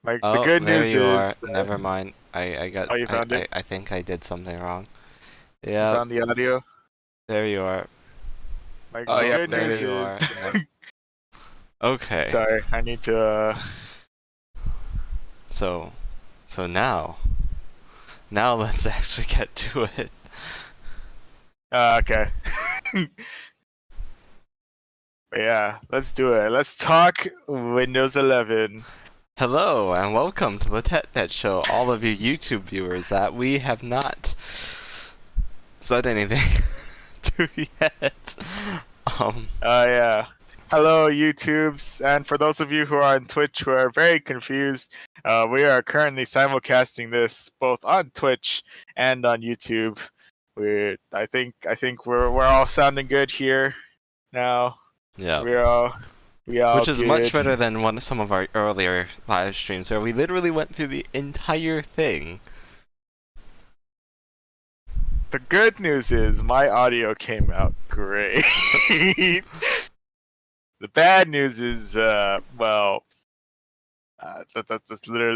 Like the Oh, good there news you are. is that, Never mind. I got oh, you I, found it. I I think I did something wrong. You Yep, found the audio. there you are. Like Oh, the Oh, yep, good there there it news you is. is. are. Okay. Sorry, I need to. So so now let's actually get to it. Okay. But yeah, let's do it. Let's talk Windows 11. Hello and welcome to the TechNet Show, all of you YouTube viewers that we have not said anything to yet. Um, Yeah. Hello, YouTubes, and for those of you who are on Twitch who are very confused, we are currently simulcasting this both on Twitch and on YouTube. I think we're all sounding good here now. yeah. We all Which is much good. better than some of our earlier live streams where we literally went through the entire thing. The good news is my audio came out great. The bad news is, that's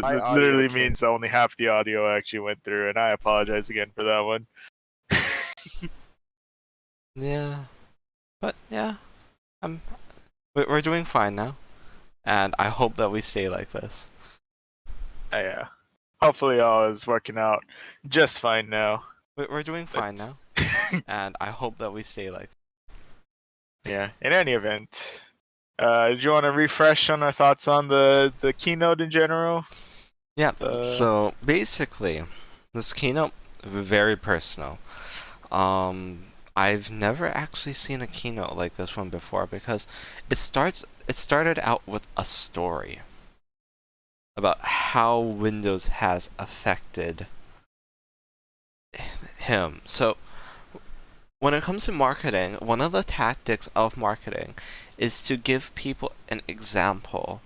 My audio literally came. means that only half the audio actually went through, and I apologize again for that one. Yeah. But yeah, I'm we're doing fine now. And I hope that we stay like this. Yeah. Hopefully, all is working out just fine now. We're doing fine But now. And I hope that we stay like yeah, in any event, do you want to refresh on our thoughts on the keynote in general? Yeah, Uh, so basically, this keynote very personal. I've never actually seen a keynote like this one before because it started out with a story about how Windows has affected him. So when it comes to marketing, one of the tactics of marketing is to give people an example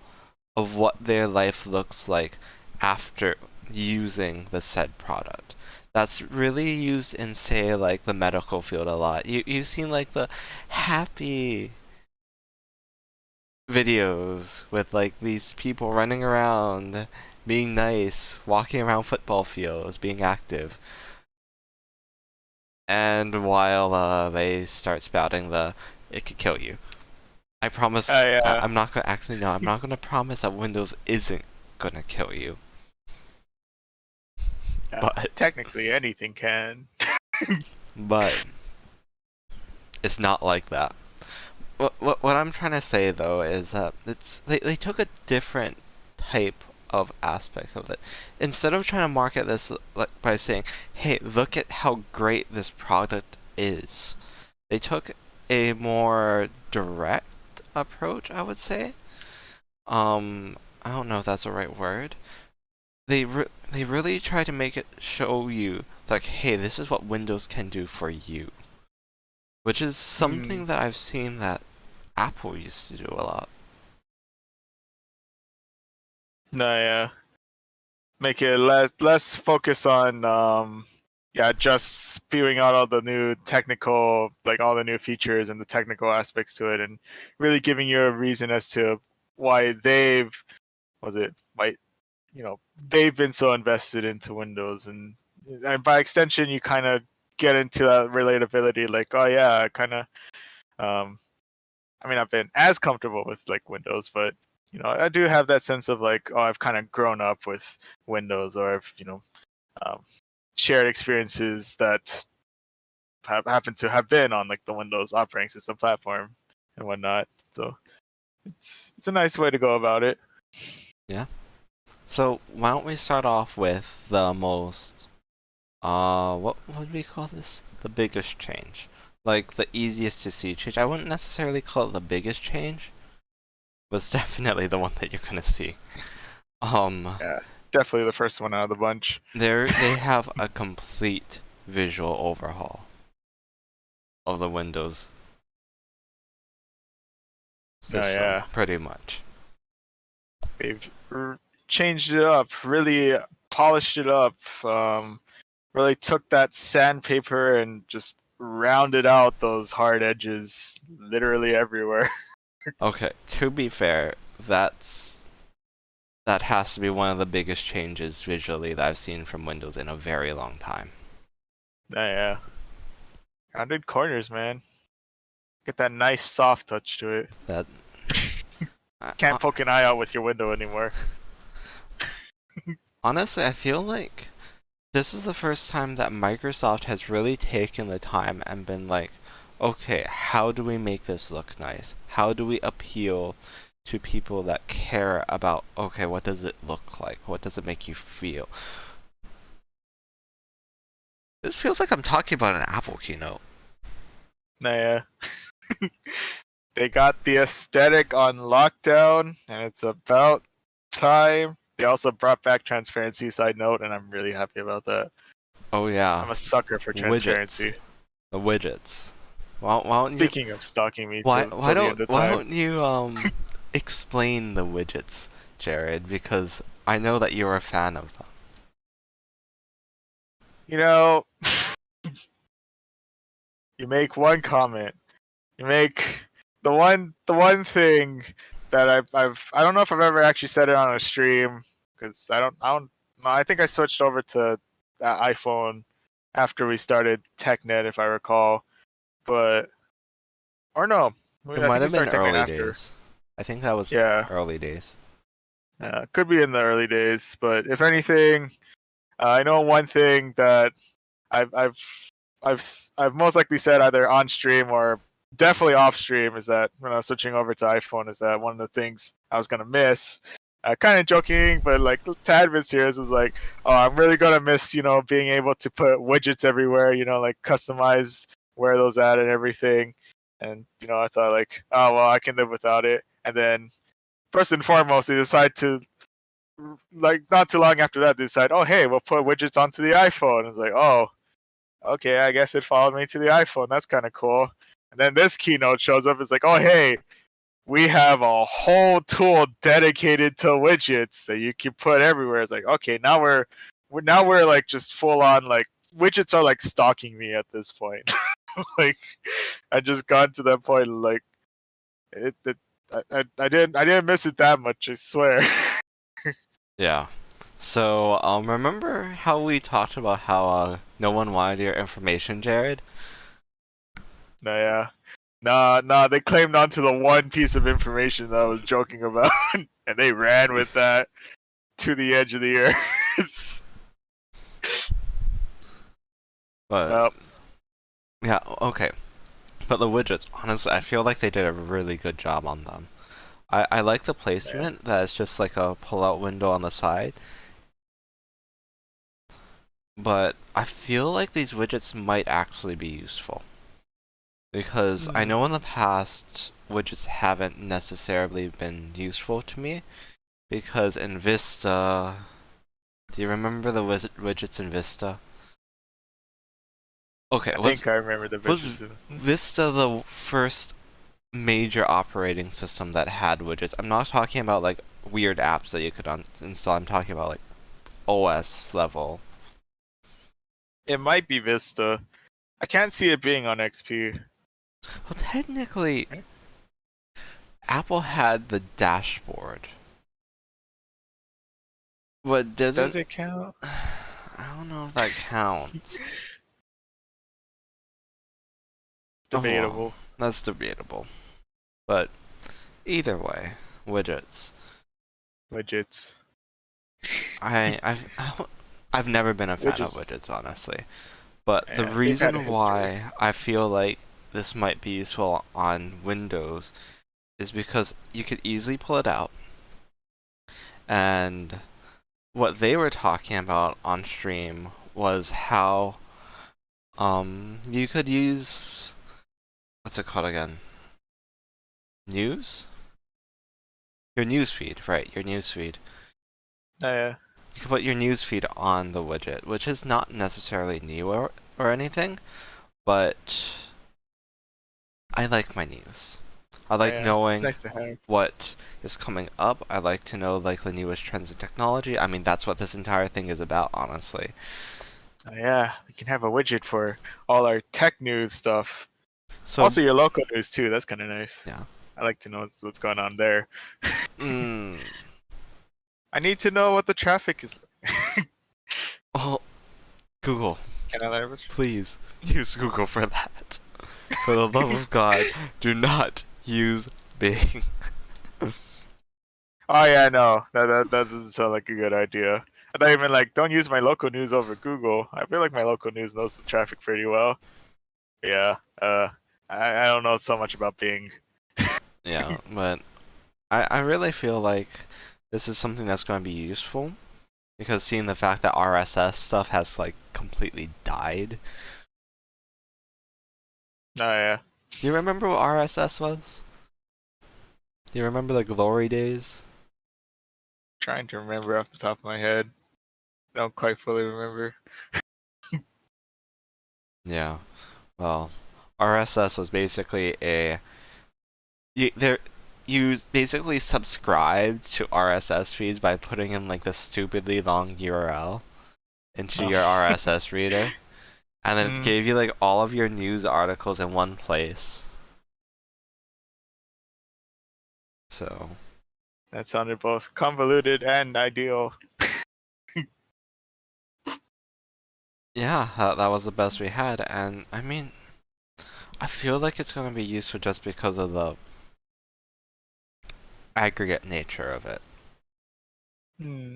of what their life looks like after using the said product. That's really used in, say, like the medical field a lot. You've seen like the happy videos with like these people running around, being nice, walking around football fields, being active. And while they start spouting the "it could kill you," I promise I I'm not gonna actually no, I'm not gonna promise that Windows isn't gonna kill you. But technically anything can. but it's not like that. What I'm trying to say though is that they took a different type of aspect of it. Instead of trying to market this like by saying, "Hey, look at how great this product is," they took a more direct approach, I would say. I don't know if that's the right word. They really try to make it show you like, "Hey, this is what Windows can do for you," which is Hmm. something that I've seen that Apple used to do a lot. No, yeah. Make it less focus on yeah, just spewing out all the new technical, like all the new features and the technical aspects to it, and really giving you a reason as to why they've was it why they've been so invested into Windows, and by extension you kind of get into that relatability, like, oh yeah, kind of um I mean, I've been as comfortable with like Windows, but I do have that sense of like, oh, I've kind of grown up with Windows, or I've um, shared experiences that have happened to have been on like the Windows operating system platform and whatnot. So it's a nice way to go about it. Yeah. So why don't we start off with the most what would we call this? The biggest change. Like the easiest to see change. I wouldn't necessarily call it the biggest change, but it's definitely the one that you're gonna see. Um Yeah, definitely the first one out of the bunch. they have a complete visual overhaul of the Windows Oh system, yeah, pretty much. they've changed it up, really polished it up. Really took that sandpaper and just rounded out those hard edges literally everywhere. Okay, to be fair, that has to be one of the biggest changes visually that I've seen from Windows in a very long time. Yeah. Rounded corners, man. Get that nice soft touch to it. That Can't poke an eye out with your window anymore. honestly, I feel like this is the first time that Microsoft has really taken the time and been like, okay, how do we make this look nice? How do we appeal to people that care about, okay, what does it look like? What does it make you feel? This feels like I'm talking about an Apple keynote. Nah, they got the aesthetic on lockdown, and it's about time. They also brought back transparency, side note, and I'm really happy about that. Oh yeah, I'm a sucker for transparency. the widgets. Why don't you? Speaking of stalking me, Why till the end of time. don't you explain the widgets, Jared? Because I know that you're a fan of them. You know, you make one comment. You make the one thing that I don't know if I've ever actually said it on a stream, because I don't know. I think I switched over to iPhone after we started TechNet, if I recall, but or no, It I might think we have been started TechNet early after. days. I think that was Yeah, early days. could be in the early days, but if anything, I know one thing that I've I've I've most likely said either on stream or definitely off stream is that when I was switching over to iPhone is that one of the things I was gonna miss. Kind of joking, but like tad bit serious was like, oh, I'm really gonna miss, being able to put widgets everywhere, like customize where those at and everything. And I thought like, oh well, I can live without it. And then first and foremost, they decide to like not too long after that, they decide, oh hey, we'll put widgets onto the iPhone. It's like, oh, okay, I guess it followed me to the iPhone. That's kind of cool. And then this keynote shows up. It's like, oh, hey, we have a whole tool dedicated to widgets that you can put everywhere. It's like, okay, now we're like just full on like widgets are like stalking me at this point. Like, I just got to that point. Like, I didn't miss it that much. I swear. Yeah. So, remember how we talked about how no one wanted your information, Jared? No, yeah. Nah, they claimed onto the one piece of information that I was joking about, and they ran with that to the edge of the earth. But Well, yeah, okay. But the widgets, honestly, I feel like they did a really good job on them. I like the placement that it's just like a pull-out window on the side. But I feel like these widgets might actually be useful. Because I know in the past, widgets haven't necessarily been useful to me. Because in Vista... Do you remember the widgets in Vista? Okay, I think I remember the was bitches. Vista the first major operating system that had widgets? I'm not talking about like weird apps that you could install. I'm talking about like OS level. It might be Vista. I can't see it being on XP. Well, technically, Apple had the dashboard. But Does it count? I don't know if that counts. Debatable. Oh, well, that's debatable. But either way, widgets. Widgets. I've never been a fan of widgets, honestly. But the Yeah, reason why I feel like this might be useful on Windows is because you could easily pull it out. And what they were talking about on stream was how you could use, what's it called again? News? Your news feed, right, your news feed. Yeah. You can put your news feed on the widget, which is not necessarily new or anything, but I like my news. I like knowing nice to have. what is coming up. I like to know like the newest trends in technology. I mean, that's what this entire thing is about, honestly. Yeah, we can have a widget for all our tech news stuff. So, also, your local news too. That's kind of nice. Yeah. I like to know what's going on there. I I need to know what the traffic is. Oh, Google, Can I leverage? please use Google for that. For the love of God, do not use Bing. Oh yeah, no, that doesn't sound like a good idea. I thought even like don't use my local news over Google. I feel like my local news knows the traffic pretty well. Yeah, I don't know so much about Bing. Yeah, but I really feel like this is something that's going to be useful because seeing the fact that RSS stuff has like completely died. Oh yeah, Do you remember what RSS was? Do you remember the glory days? trying to remember off the top of my head. Don't quite fully remember. Yeah. Well, RSS was basically you basically subscribed to RSS feeds by putting in like this stupidly long URL into your RSS reader, and then it gave you like all of your news articles in one place. So That sounded both convoluted and ideal. yeah, that was the best we had, and I mean, I feel like it's gonna be useful just because of the aggregate nature of it. Hmm.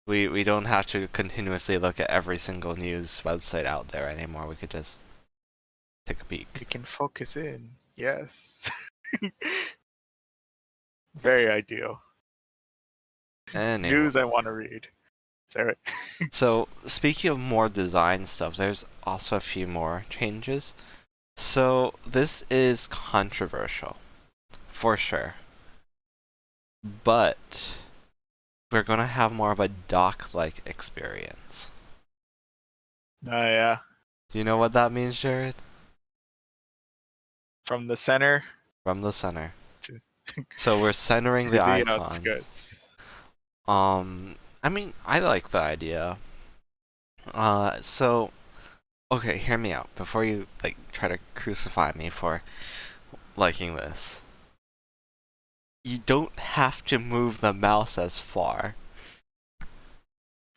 We don't have to continuously look at every single news website out there anymore. We could just take a peek. We can focus in. Yes. Very ideal. Anyway. News I want to read. Sorry. So, speaking of more design stuff, there's also a few more changes. So, this is controversial, for sure. But we're gonna have more of a dock-like experience. Oh yeah. Do you know what that means, Jared? From the center From the center. to, So we're centering to the the icons. outskirts. I mean, I like the idea. So, okay, hear me out before you like try to crucify me for liking this. You don't have to move the mouse as far.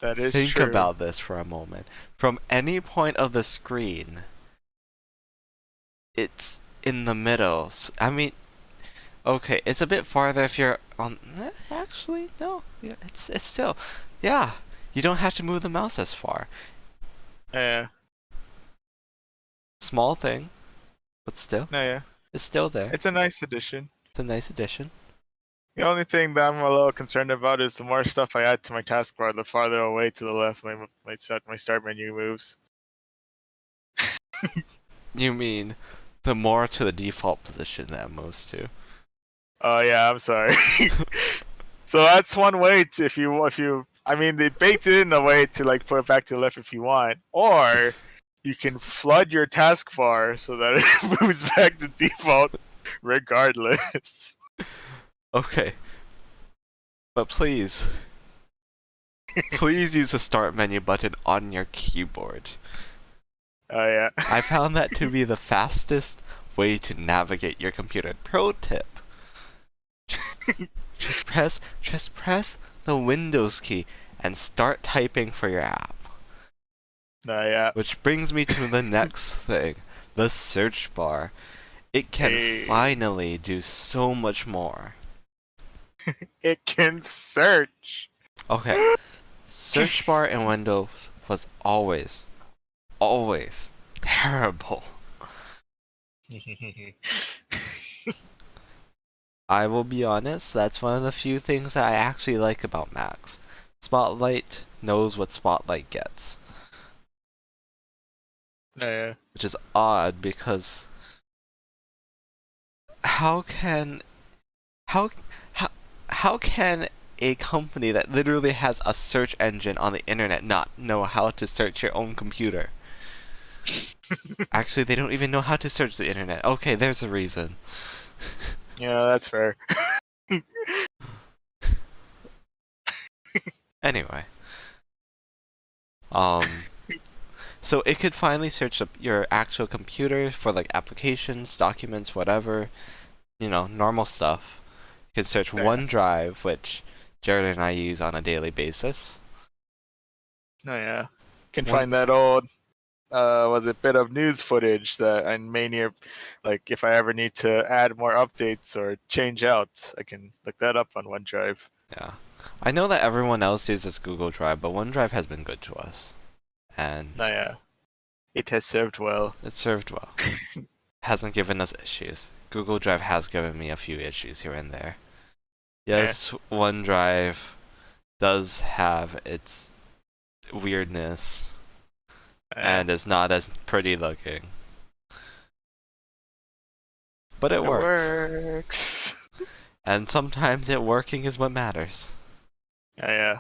That is Think true. about this for a moment. From any point of the screen, it's in the middle. I mean, okay, it's a bit farther if you're on. Actually, no. Yeah, it's still. Yeah, you don't have to move the mouse as far. Yeah. Small thing, but still, No, yeah. it's still there. It's a nice addition. It's a nice addition. The only thing that I'm a little concerned about is the more stuff I add to my taskbar, the farther away to the left my start menu moves. You mean the more to the default position that moves to? Oh yeah, I'm sorry. So that's one way to if you I mean they baked it in a way to like put it back to the left if you want, or you can flood your taskbar so that it moves back to default regardless. Okay. But please use the start menu button on your keyboard. Oh yeah. I found that to be the fastest way to navigate your computer. Pro tip. Just press the Windows key and start typing for your app. Oh yeah. Which brings me to the next thing, the search bar. It can finally do so much more. It can search. Okay. Search bar in Windows was always terrible. I will be honest, that's one of the few things that I actually like about Macs. Spotlight knows what Spotlight gets. Yeah. Which is odd because how can a company that literally has a search engine on the internet not know how to search your own computer? Actually, they don't even know how to search the internet. Okay, there's a reason. Yeah, that's fair. Anyway. So it could finally search your actual computer for like applications, documents, whatever, normal stuff. You could search Yeah. OneDrive, which Jared and I use on a daily basis. Oh yeah, can One, find that old was it bit of news footage that I may need, like if I ever need to add more updates or change out, I can look that up on OneDrive. yeah. I know that everyone else uses Google Drive, but OneDrive has been good to us, and Oh yeah, it has served well. it served well. Hasn't given us issues. Google Drive has given me a few issues here and there. Yeah, Yes, OneDrive does have its weirdness yeah. and is not as pretty looking. But it It works. works. And sometimes it working is what matters. Yeah, yeah.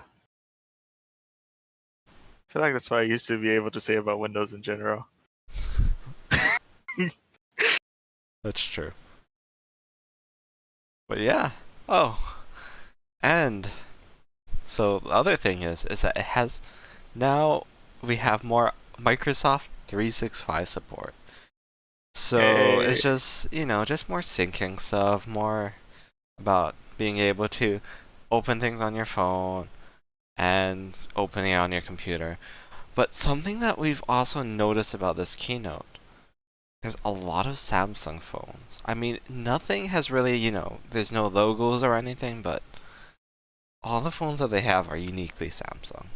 I feel like that's what I used to be able to say about Windows in general. That's true. But yeah. Oh. And so the other thing is that it has now we have more Microsoft 365 support. So it's Yay. just, just more syncing stuff, more about being able to open things on your phone and opening it on your computer. But something that we've also noticed about this keynote, there's a lot of Samsung phones. I mean, nothing has really, there's no logos or anything, but all the phones that they have are uniquely Samsung.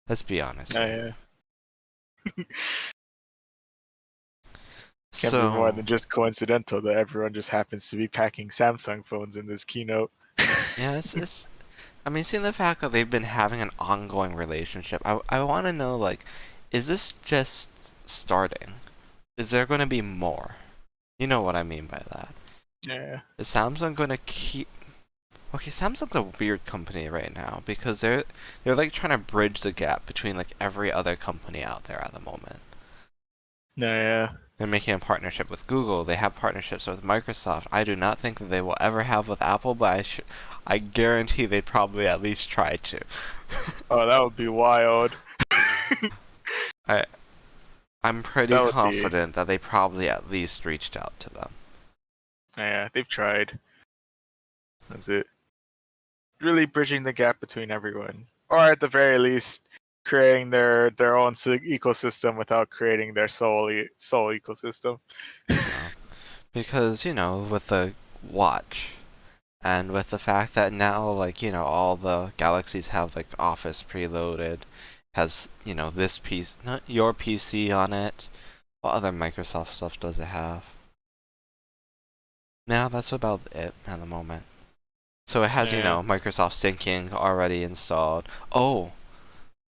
Let's be honest Oh, here. yeah. Can't be more So, than just coincidental that everyone just happens to be packing Samsung phones in this keynote. yeah, I mean, seeing the fact that they've been having an ongoing relationship, I want to know, like, is this just starting? Is there going to be more? You know what I mean by that. Yeah. Is Samsung going to keep... Okay, Samsung's a weird company right now because they're like trying to bridge the gap between like every other company out there at the moment. No, yeah. They're making a partnership with Google. They have partnerships with Microsoft. I do not think that they will ever have with Apple, but I guarantee they'd probably at least try to. Oh, that would be wild. I I'm pretty That would be. confident that they probably at least reached out to them. Yeah, they've tried. That's it. Really bridging the gap between everyone, or at the very least, creating their own ecosystem without creating their sole ecosystem. Because, with the watch and with the fact that now, like, all the Galaxies have, like, Office preloaded, has, this piece, not your PC on it. What other Microsoft stuff does it have? Now that's about it at the moment. So it has, Yeah. Microsoft syncing already installed. Oh,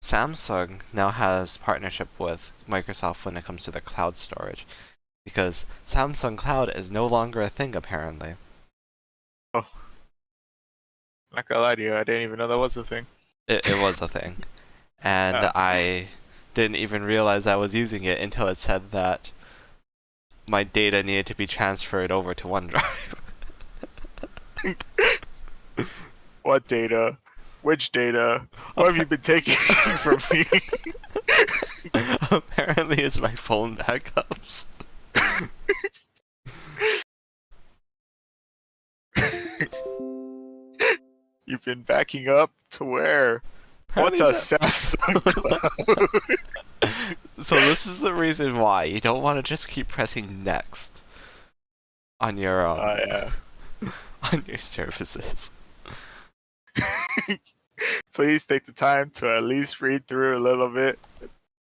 Samsung now has partnership with Microsoft when it comes to the cloud storage. Because Samsung Cloud is no longer a thing, apparently. Oh, not gonna lie to you, I didn't even know that was a thing. It was a thing. And Ah. I didn't even realize I was using it until it said that my data needed to be transferred over to OneDrive. What data? Which data? What have you been taking from me? Apparently, it's my phone backups. You've been backing up to where? What's a Samsung Cloud? So this is the reason why you don't want to just keep pressing next on your Yeah. on your services. Please take the time to at least read through a little bit.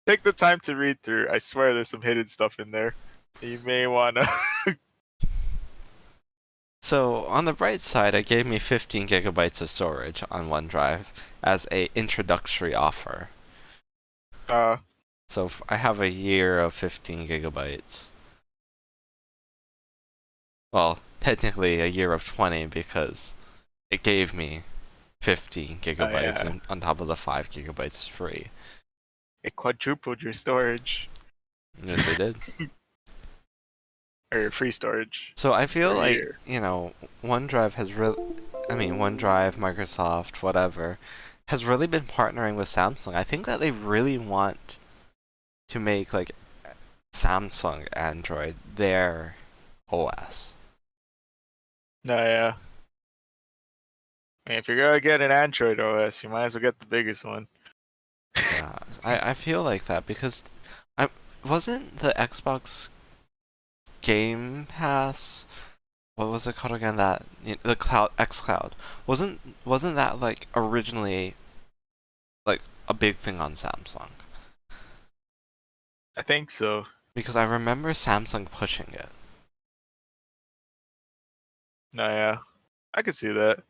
Take the time to read through. I swear there's some hidden stuff in there. You may wanna. So on the bright side, it gave me 15 gigabytes of storage on OneDrive as a introductory offer. uh, So I have a year of 15 gigabytes. Well, technically a year of 20 because it gave me 15 gigabytes yeah. on top of the 5 gigabytes free. It quadrupled your storage Yes, it did. or your free storage. So I feel For a like, year. OneDrive has OneDrive, Microsoft, whatever, has really been partnering with Samsung. I think that they really want to make, like, Samsung Android their OS. No, yeah. I mean, if you're gonna get an Android OS, you might as well get the biggest one. Yeah, I feel like that because I wasn't the Xbox Game Pass. What was it called again? That the Cloud XCloud wasn't that like originally like a big thing on Samsung? I think so. Because I remember Samsung pushing it. No, yeah, I could see that.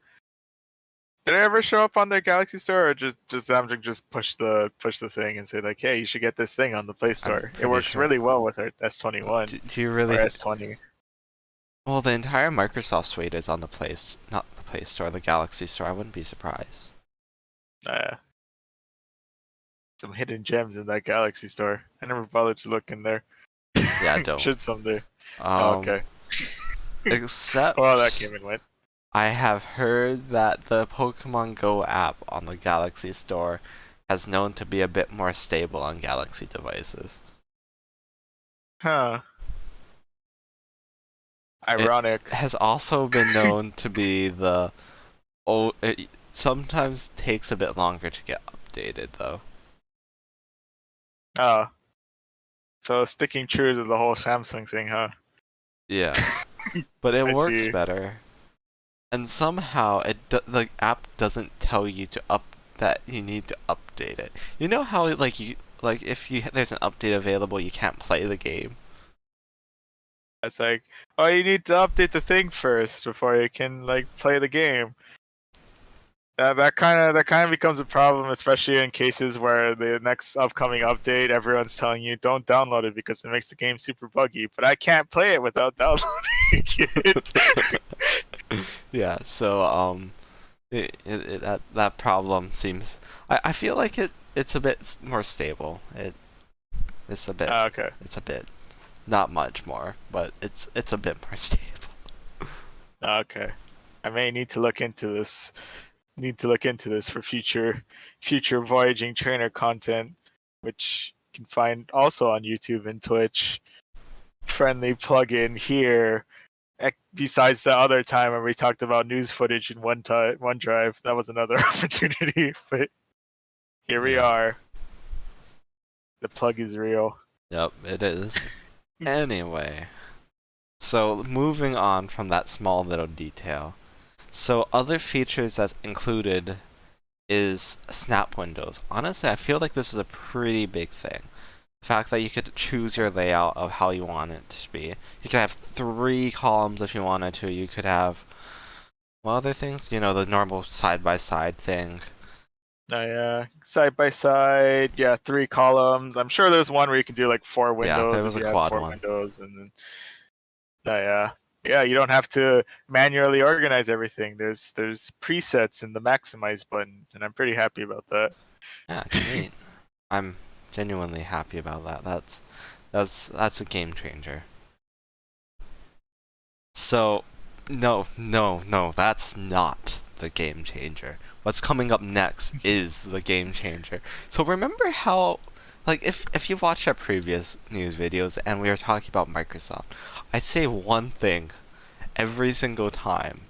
Did it ever show up on their Galaxy Store, or just Samsung just push the thing and say like, "Hey, you should get this thing on the Play I'm Store." It pretty works sure. really well with our S21 Do you or really? S20. Well, the entire Microsoft suite is on the not the Play Store, the Galaxy Store. I wouldn't be surprised. Uh, some hidden gems in that Galaxy Store. I never bothered to look in there. Yeah, don't. Should someday. Oh, Um, okay. except Oh, that came and went. I have heard that the Pokemon Go app on the Galaxy Store has known to be a bit more stable on Galaxy devices. Huh. It Ironic. has also been known to be it sometimes takes a bit longer to get updated though. Oh, so sticking true to the whole Samsung thing, huh? Yeah, but it I works see. better. And somehow the app doesn't tell you that you need to update it. You know how if there's an update available, you can't play the game. It's like, oh, you need to update the thing first before you can like play the game. That kind of becomes a problem, especially in cases where the next upcoming update, everyone's telling you don't download it because it makes the game super buggy. But I can't play it without downloading it. Yeah, so that problem seems. I feel like it's a bit more stable. It's a bit Okay. it's a bit not much more, but it's a bit more stable. Okay. I may need to look into this. Need to look into this for future voyaging trainer content, which you can find also on YouTube and Twitch. Friendly plugin here. Besides the other time when we talked about news footage in OneDrive, that was another opportunity. But here we Yeah. are. The plug is real. Yep, it is. Anyway, so moving on from that small little detail. So other features that's included is snap windows. Honestly, I feel like this is a pretty big thing. The fact that you could choose your layout of how you want it to be. You could have 3 columns if you wanted to. You could have what other things? You know, the normal side-by-side thing. Yeah, side by side. Yeah, 3 columns. I'm sure there's one where you can do like 4 Yeah, windows there if was a you have quad 4 one. windows, and then yeah, you don't have to manually organize everything. There's presets in the maximize button, and I'm pretty happy about that. Yeah, it's neat. I'm genuinely happy about that. That's a game changer. So, no, that's not the game changer. What's coming up next is the game changer. So remember how, like, if you've watched our previous news videos and we were talking about Microsoft, I say one thing every single time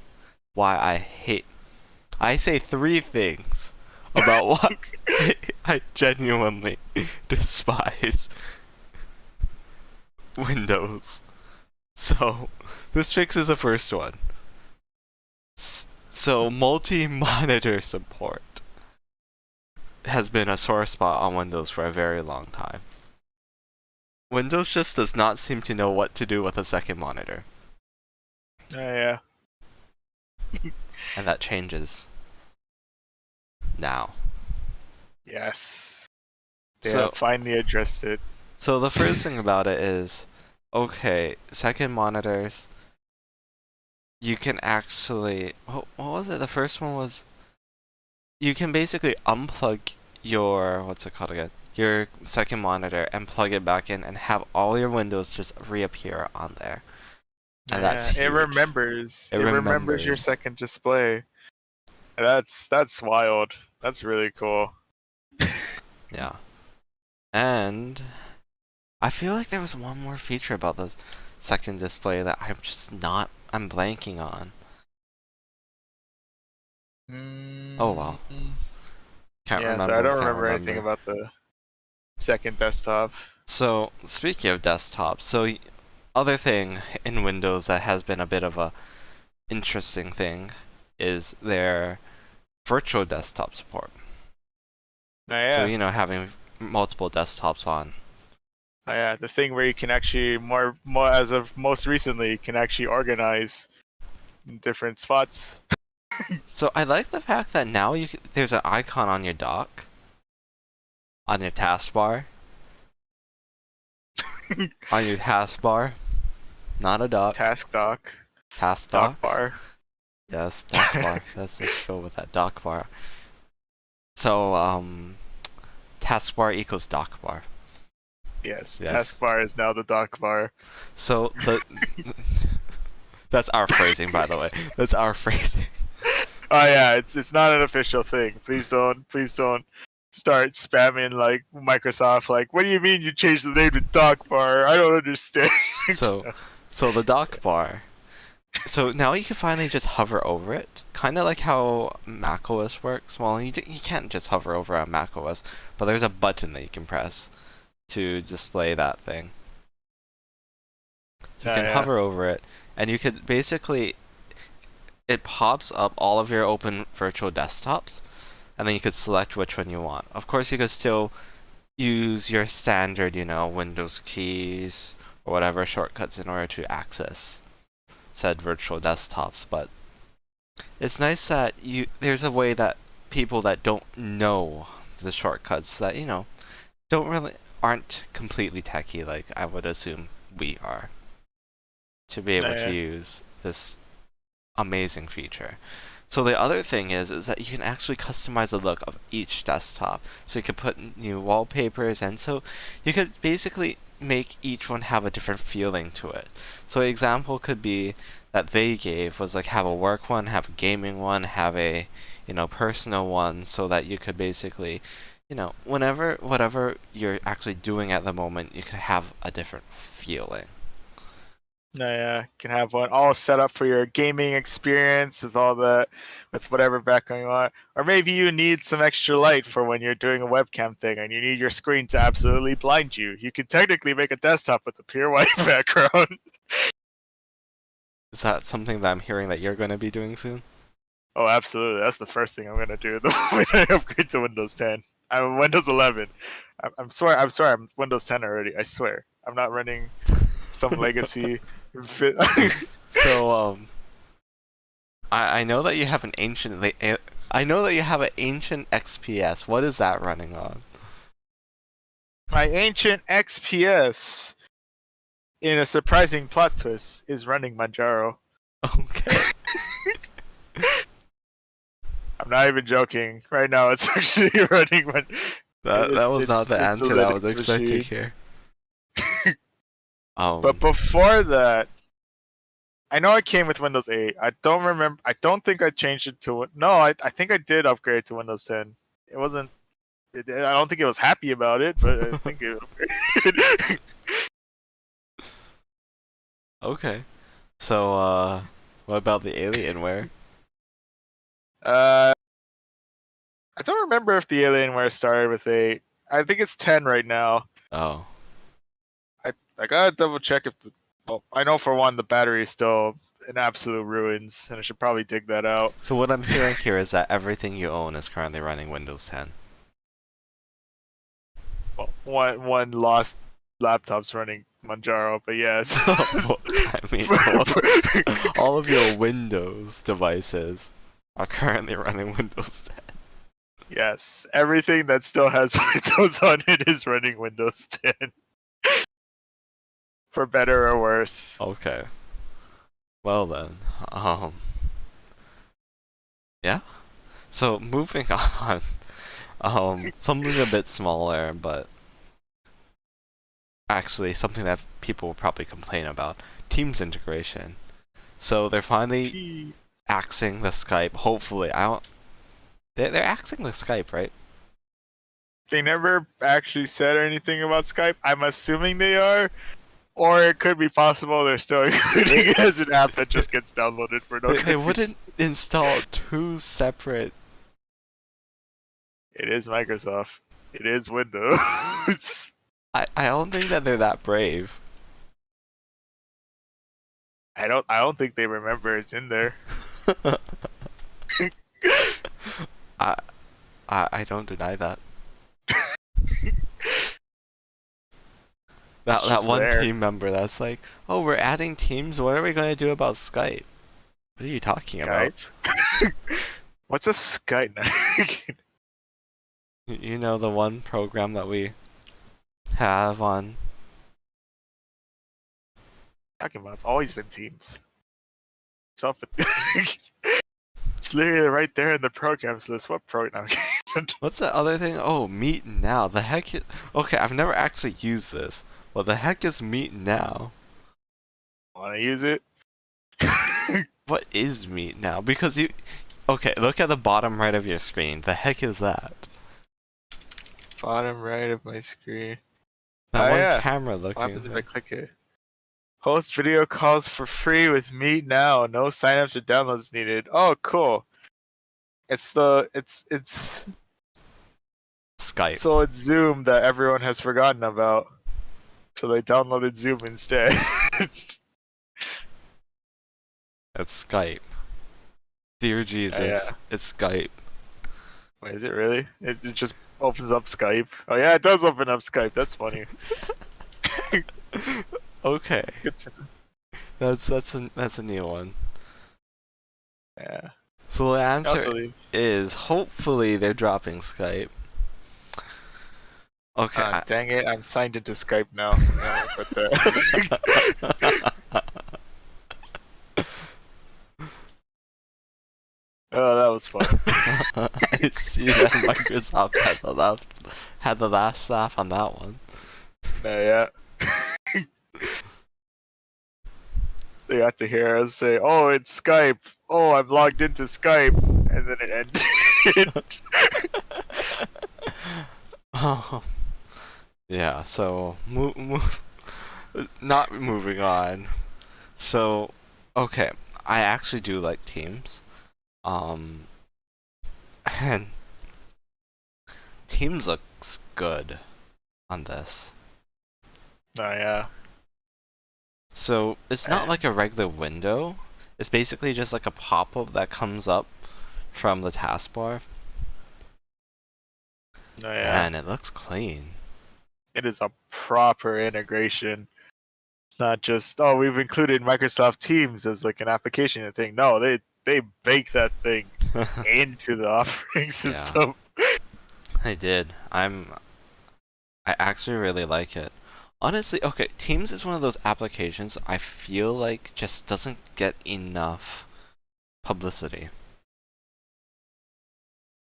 why I say 3 things about what I genuinely despise Windows. So, this fixes the first one. So, multi-monitor support has been a sore spot on Windows for a very long time. Windows just does not seem to know what to do with a second monitor. Yeah. And that changes now. Yes. They So, have finally addressed it. so the first thing about it is, okay, second monitors, you can actually, what was it? The first one was, you can basically unplug your, what's it called again? Your second monitor and plug it back in and have all your windows just reappear on there. And that's It huge. remembers. It It remembers your remembers. second display. That's wild. That's really cool. Yeah. And I feel like there was one more feature about the second display that I'm blanking on. Oh wow, can't Yeah, so I remember. don't Can't remember anything remember. about the second desktop. So speaking of desktops, other thing in Windows that has been a bit of a interesting thing is their virtual desktop support. Oh So yeah, having multiple desktops on. oh yeah, the thing where you can actually more as of most recently, you can actually organize in different spots. So I like the fact that now there's an icon on your dock, on your taskbar, on your taskbar, not a dock, Task dock, task dock dock. bar. Yes, dock bar. Let's go with that dock bar. So taskbar equals dock bar. Yes, Yes. taskbar is now the dock bar. So that's our phrasing, by the way. That's our phrasing. Oh yeah, it's not an official thing. Please don't start spamming like Microsoft. Like, what do you mean you changed the name to dock bar? I don't understand. So, so the dock bar. So now you can finally just hover over it, kind of like how macOS works. Well, you can't just hover over on macOS, but there's a button that you can press to display that thing. You Oh can yeah, hover over it, and you could basically it pops up all of your open virtual desktops, and then you could select which one you want. Of course, you could still use your standard, Windows keys or whatever shortcuts in order to access said virtual desktops, but it's nice that there's a way that people that don't know the shortcuts that, don't really aren't completely techie like I would assume we are to be oh able to yeah. use this amazing feature. So the other thing is that you can actually customize the look of each desktop. So you could put new wallpapers, and so you could basically make each one have a different feeling to it. So an example could be that they gave was like have a work one, have a gaming one, have a personal one, so that you could basically whatever you're actually doing at the moment, you could have a different feeling. No, yeah, you can have one all set up for your gaming experience with all that, with whatever background you want. Or maybe you need some extra light for when you're doing a webcam thing and you need your screen to absolutely blind you. You could technically make a desktop with a pure white background. Is that something that I'm hearing that you're going to be doing soon? Oh, absolutely. That's the first thing I'm gonna do the when I upgrade to Windows 10. I'm Windows 11. I'm sorry. I'm sorry. I'm Windows 10 already. I swear. I'm not running some legacy. So, I know that you have an ancient. I know that you have an ancient XPS. What is that running on? My ancient XPS, in a surprising plot twist, is running Manjaro. Okay. I'm not even joking. Right now, it's actually running. That was not the It's a answer that I was Linux expecting machine. here. But before that, I know I came with Windows 8. I don't remember. I don't think I changed it to. No, I think I did upgrade to Windows 10. It wasn't. I don't think it was happy about it, but I think it upgraded. Okay. So, what about the Alienware? uh, I don't remember if the Alienware started with 8. I think it's 10 right now. Oh. I gotta double check if the. Well, I know for one the battery is still in absolute ruins, and I should probably dig that out. So what I'm hearing here is that everything you own is currently running Windows 10. Well, one lost laptop's running Manjaro, but yes. I mean, all of your Windows devices are currently running Windows 10. Yes, everything that still has Windows on it is running Windows 10. For better or worse. Okay. Well then, yeah. So moving on, something a bit smaller, but actually something that people will probably complain about: Teams integration. So they're finally axing the Skype. Hopefully, I don't. They're axing the Skype, right? They never actually said anything about Skype. I'm assuming they are, Or it could be possible they're still including it as an app that just gets downloaded for no They good wouldn't install two separate. It is Microsoft. It is Windows. I don't think that they're that brave. I don't think they remember it's in there. I don't deny that. That just one there. team member that's like, oh, we're adding teams. What are we going to do about Skype? What are you talking about? Skype? What's a Skype? You know the one program that we have on. Talking about, it's always been Teams. It's up. It's literally right there in the programs list. What program? What's that other thing? Oh, Meet Now. The heck is... Okay, I've never actually used this. What the heck is Meet Now? Want to use it? What is Meet Now? Because you... Okay, look at the bottom right of your screen. The heck is that? Bottom right of my screen. That one yeah. camera What looking happens if I thing. click it? Host video calls for free with Meet Now. No signups or downloads needed. Oh, cool. It's Skype. so it's Zoom that everyone has forgotten about. So they downloaded Zoom instead. It's Skype. Dear Jesus, yeah. it's Skype. Wait, is it really? It just opens up Skype. Oh yeah, it does open up Skype. That's funny. Okay, Good to that's a new one. Yeah. So the answer Also, is hopefully they're dropping Skype. Okay. dang it! I'm signed into Skype now. No, but oh, that was fun. I see that Microsoft had the last laugh on that one. No, yeah. They got to hear us say, "Oh, it's Skype. Oh, I'm logged into Skype," and then it ended. Oh, yeah. So not moving on. So, okay, I actually do like Teams. And Teams looks good on this. Oh yeah. So it's not like a regular window. It's basically just like a pop-up that comes up from the taskbar, Oh yeah. and it looks clean. It is a proper integration. It's not just, oh, we've included Microsoft Teams as like an application thing. No, they bake that thing into the operating system. I did. I actually really like it. Honestly, okay, Teams is one of those applications I feel like just doesn't get enough publicity.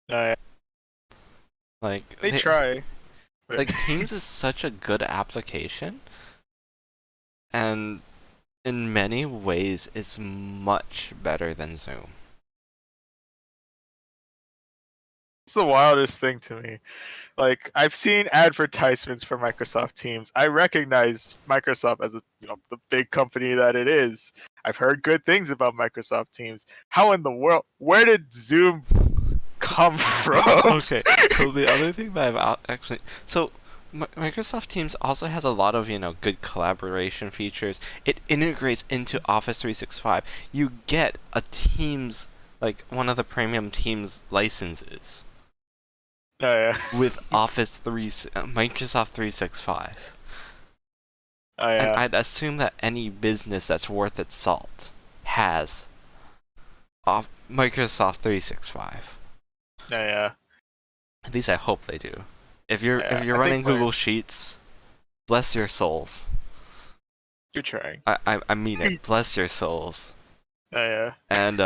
Yeah. Like They try. but- like Teams is such a good application, and in many ways it's much better than Zoom. It's the wildest thing to me. Like, I've seen advertisements for Microsoft Teams. I recognize Microsoft as the big company that it is. I've heard good things about Microsoft Teams. How in the world? Where did Zoom come from? Okay, so the other thing that Microsoft Teams also has a lot of, good collaboration features. It integrates into Office 365. You get a Teams, like one of the premium Teams licenses Oh, yeah. with Microsoft 365. Oh, And yeah. I'd assume that any business that's worth its salt has Microsoft 365. Oh, yeah. At least I hope they do. If you're Yeah, I running think Google Sheets, bless your souls. You're trying. I mean it. Bless your souls. Oh, yeah. And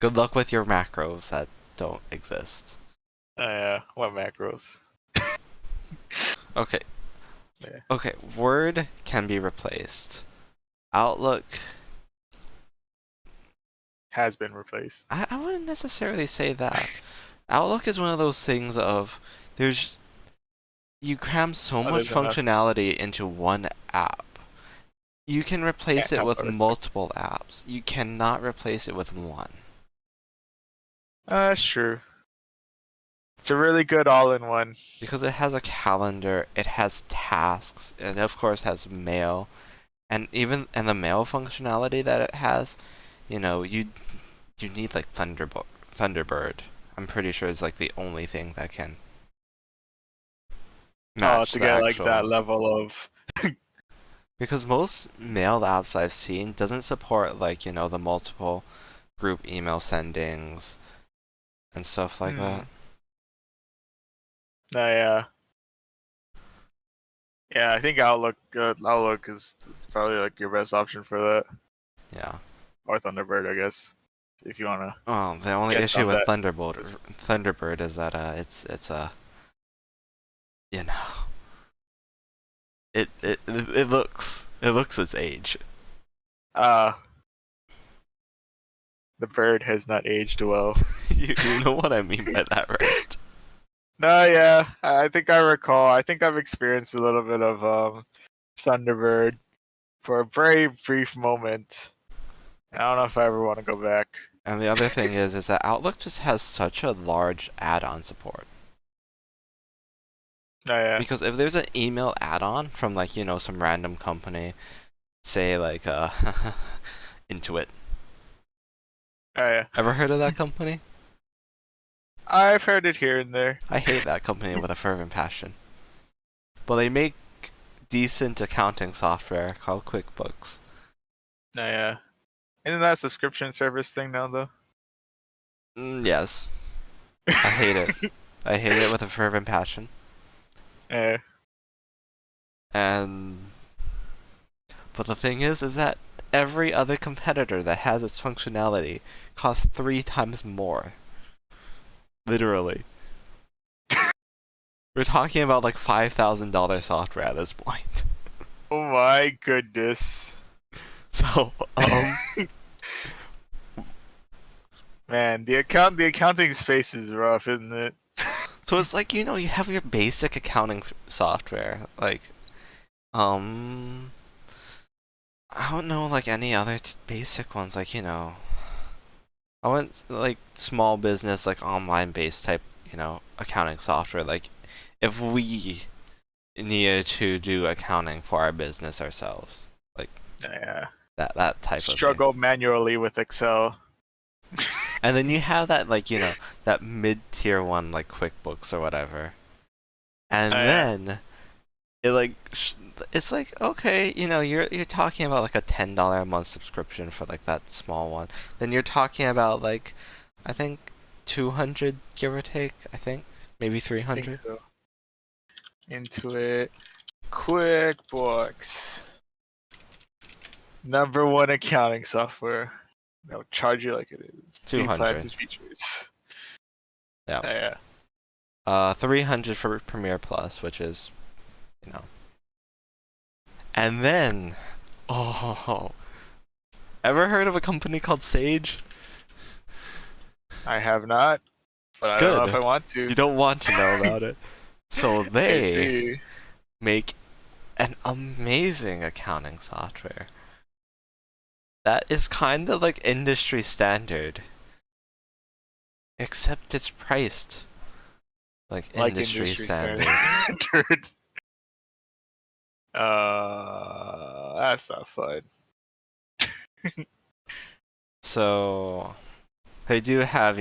good luck with your macros that don't exist. Oh, yeah. What macros? Okay. Yeah. Okay, Word can be replaced. Outlook, Has been replaced. I wouldn't necessarily say that. Outlook is one of those things of you cram so Other much than that. functionality into one app. You can replace it help with us. multiple apps. You cannot replace it with one. That's true. It's a really good all-in-one. Because it has a calendar, it has tasks, it of course has mail, and the mail functionality that it has, you need like Thunderbird. I'm pretty sure is like the only thing that can match To the get like actual. that level of. Because most mail apps I've seen doesn't support like, the multiple group email sendings and stuff like that. Yeah. Yeah, I think Outlook is probably like your best option for that, Yeah. or Thunderbird, I guess, if you wanna Oh, the only get issue on with that. Thunderbird is that it's you know it looks its age. The bird has not aged well. you know what I mean by that, right? No, yeah, I think I recall. I think I've experienced a little bit of Thunderbird for a very brief moment. I don't know if I ever want to go back. And the other thing is that Outlook just has such a large add-on support. No, yeah. Because if there's an email add-on from like, some random company, say like Intuit. Oh, yeah. Ever heard of that company? I've heard it here and there. I hate that company with a fervent passion. But they make decent accounting software called QuickBooks. No, yeah. Isn't that a subscription service thing now, though? Yes. I hate it. I hate it with a fervent passion. Yeah. But the thing is that every other competitor that has its functionality costs 3 times more. Literally. We're talking about like $5,000 software at this point. Oh my goodness. So, Man, the accounting space is rough, isn't it? so it's like, you have your basic accounting software, like, I don't know, like any other basic ones, like, I want like small business, like online based type, accounting software. Like if we needed to do accounting for our business ourselves, like Yeah. that type of Struggle manually with Excel. thing. And then you have that like, that mid tier one like QuickBooks or whatever. And then it's like, okay, you're talking about like a $10 a month subscription for like that small one. Then you're talking about like, I think 200 give or take. I think maybe 300. So. Intuit, QuickBooks, #1 accounting software. They'll charge you like it is. 200. Plans and features. Yeah. Yeah. 300 for Premiere Plus, which is, And then, ever heard of a company called Sage? I have not, but I don't know if I want to. You don't want to know about it. So I they see. make an amazing accounting software that is kind of like industry standard, except it's priced like industry standard. That's not fun. So they do have,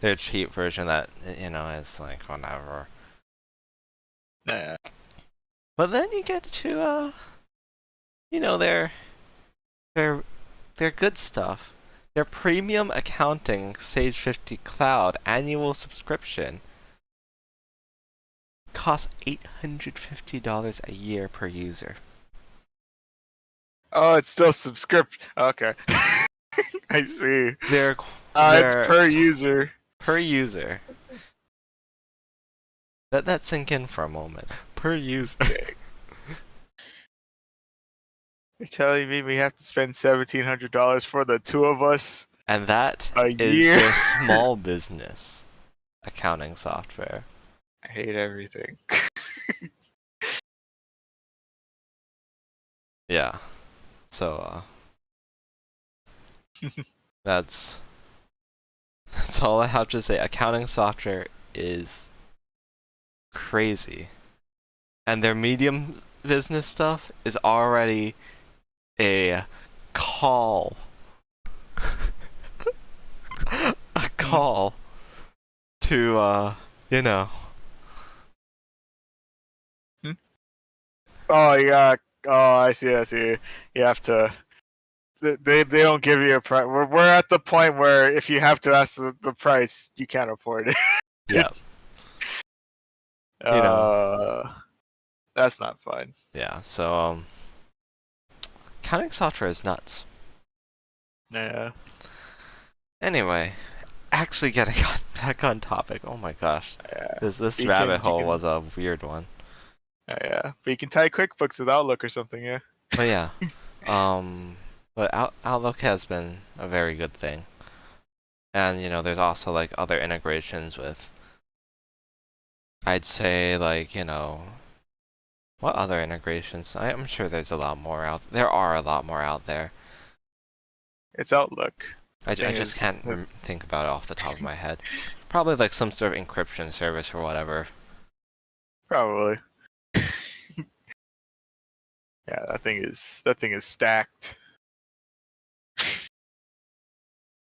their cheap version that, is like whatever. Yeah. But then you get to their good stuff. Their premium accounting Sage 50 Cloud annual subscription costs $850 a year per user. Oh, it's still subscription. Okay. I see. It's per user. Per user. Let that sink in for a moment. Per user. Okay. You're telling me we have to spend $1,700 for the two of us? And that A is year? their small business accounting software. I hate everything. Yeah. So that's all I have to say. Accounting software is crazy. And their medium business stuff is already a call. A call to you know. Oh yeah. Oh, I see. I see. You have to. They don't give you a price. We're at the point where if you have to ask the price, you can't afford it. Yeah. That's not fun. Yeah, so accounting software is nuts. Yeah. Anyway, actually getting back on topic. Oh my gosh. Yeah. This You rabbit can- you hole can- was a weird one. Yeah. But you can tie QuickBooks with Outlook or something. Yeah. But yeah. But Outlook has been a very good thing. And there's also like other integrations with, I'd say, like, what other integrations? I'm sure there's a lot more out. There are a lot more out there. It's Outlook. I Thing just is- can't think about it off the top of my head. Probably like some sort of encryption service or whatever. Probably. Yeah, that thing is stacked.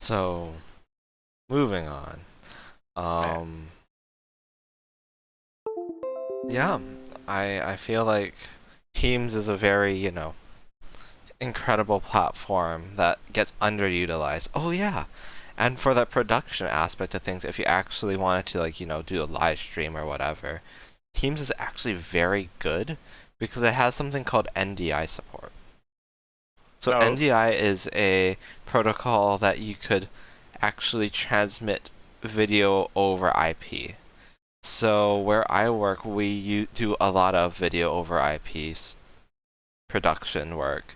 So, moving on. Yeah, I feel like Teams is a very, incredible platform that gets underutilized. Oh yeah. And for the production aspect of things, if you actually wanted to like, do a live stream or whatever, Teams is actually very good because it has something called NDI support. So Oh. NDI is a protocol that you could actually transmit video over IP. So where I work, we do a lot of video over IPs production work,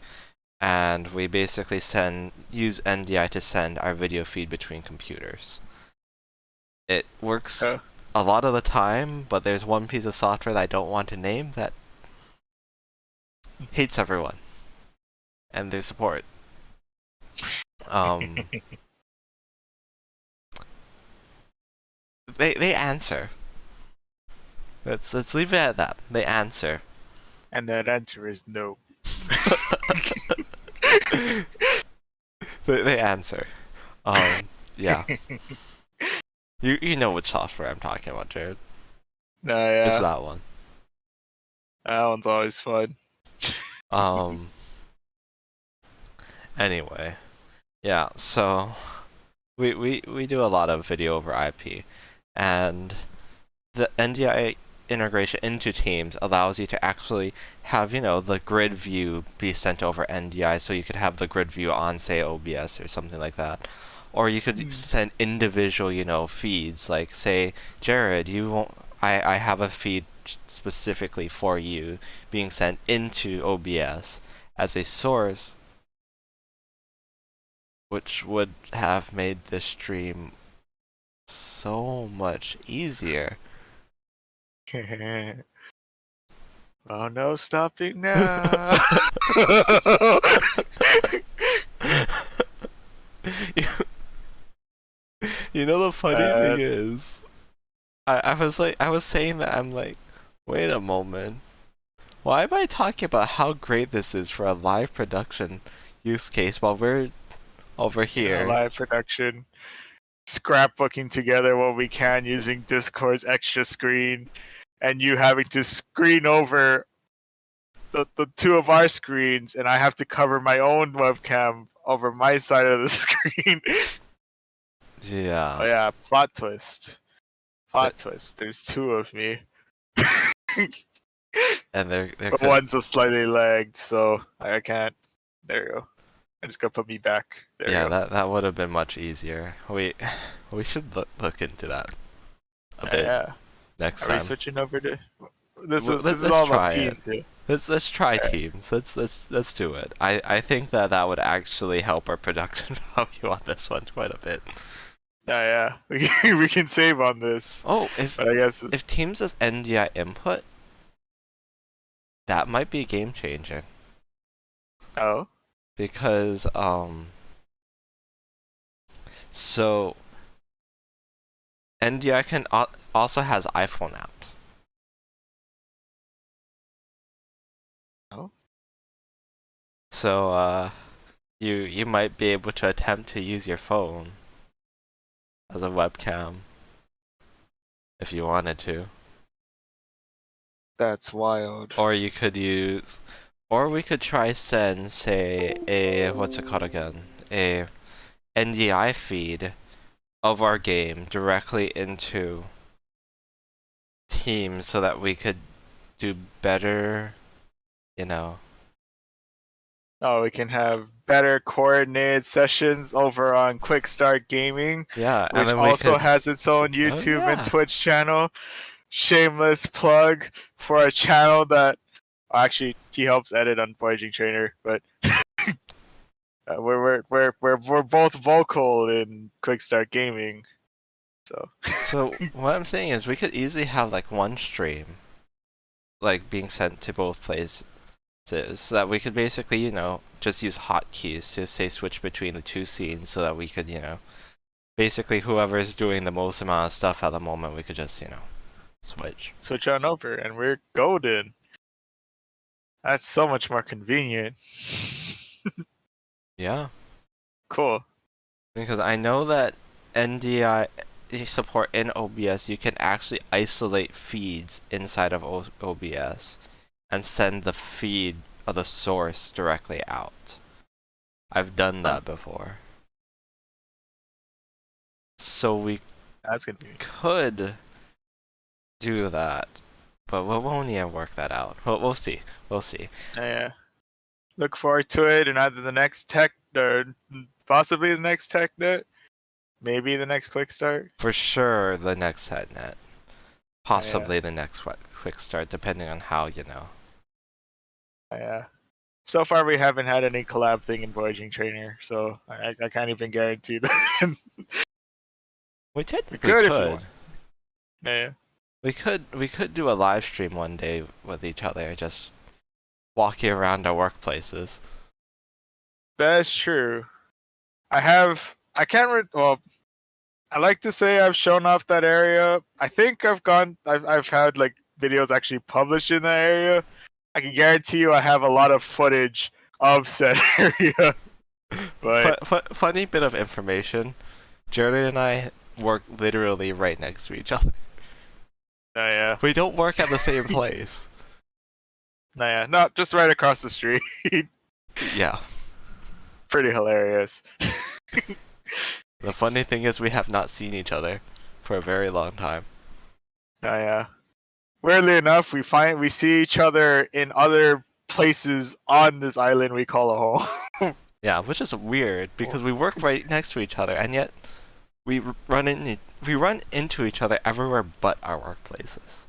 and we basically use NDI to send our video feed between computers. It works Oh. a lot of the time, but there's one piece of software that I don't want to name that hates everyone and their support. They answer. Let's leave it at that. They answer. And that answer is no. They answer. Yeah. You know which software I'm talking about, Jared. Nah, yeah. It's that one. That one's always fun. Anyway. Yeah, so we do a lot of video over IP, and the NDI integration into Teams allows you to actually have, the grid view be sent over NDI, so you could have the grid view on, say, OBS or something like that. Or you could send individual, feeds, like, say, Jared, I have a feed specifically for you being sent into OBS as a source, which would have made the stream so much easier. Oh no, stopping now. The funny thing is, I was saying that, I'm like, wait a moment, why am I talking about how great this is for a live production use case while we're over here? Live production, scrapbooking together what we can using Discord's extra screen, and you having to screen over the two of our screens, and I have to cover my own webcam over my side of the screen. Yeah. Oh yeah, plot twist. Twist. There's two of me. And they're But one's a slightly lagged, so I can't. There you go. I just gotta put me back. There you go. that would have been much easier. We should look into that a bit Yeah. next Are time. we switching over to? This is Let's all about try it. teams here. Let's try Teams. Let's do it. I think that would actually help our production value on this one quite a bit. Yeah. We can save on this. Oh, But I guess if Teams has NDI input, that might be a game changer. Oh, because so NDI also has iPhone apps. oh, So you might be able to attempt to use your phone as a webcam if you wanted to. that's wild. Or you could use, or we could try send, say, what's it called again? A NDI feed of our game directly into Teams so that we could do better, you know. Oh, we can have better coordinated sessions over on Quick Start Gaming, Yeah, and which then we also could, has its own oh YouTube and yeah. Twitch channel. Shameless plug for a channel that actually he helps edit on Voyaging Trainer, but we're both vocal in Quick Start Gaming, so So what I'm saying is we could easily have like one stream, like being sent to both places, so that we could basically, just use hotkeys to say switch between the two scenes, so that we could, basically whoever's doing the most amount of stuff at the moment, we could just, switch. switch on over and we're golden. That's so much more convenient. Yeah, Cool. because I know that NDI support in OBS, you can actually isolate feeds inside of OBS and send the feed of the source directly out. I've done that before. So we That's convenient. could do that, but we won't even work that out. We'll see. We'll see. Yeah. Look forward to it in either the next tech or possibly the next tech net, maybe the next quick start. For sure, the next headnet. Possibly the next quick start, depending on how, Yeah. So far, we haven't had any collab thing in Voyaging Trainer, so I can't even guarantee that. We technically could if you could. want. Yeah. We could do a live stream one day with each other, just walking around our workplaces. That's true. I can't, well, I like to say I've shown off that area. I think I've had like videos actually published in that area. I can guarantee you I have a lot of footage of said area. But Funny bit of information. Jordan and I work literally right next to each other. yeah. We don't work at the same place. Yeah. No, just right across the street. Yeah. Pretty hilarious. The funny thing is we have not seen each other for a very long time. Yeah. Weirdly enough, we see each other in other places on this island we call a home. Yeah, which is weird because we work right next to each other, and yet we run into each other everywhere but our workplaces.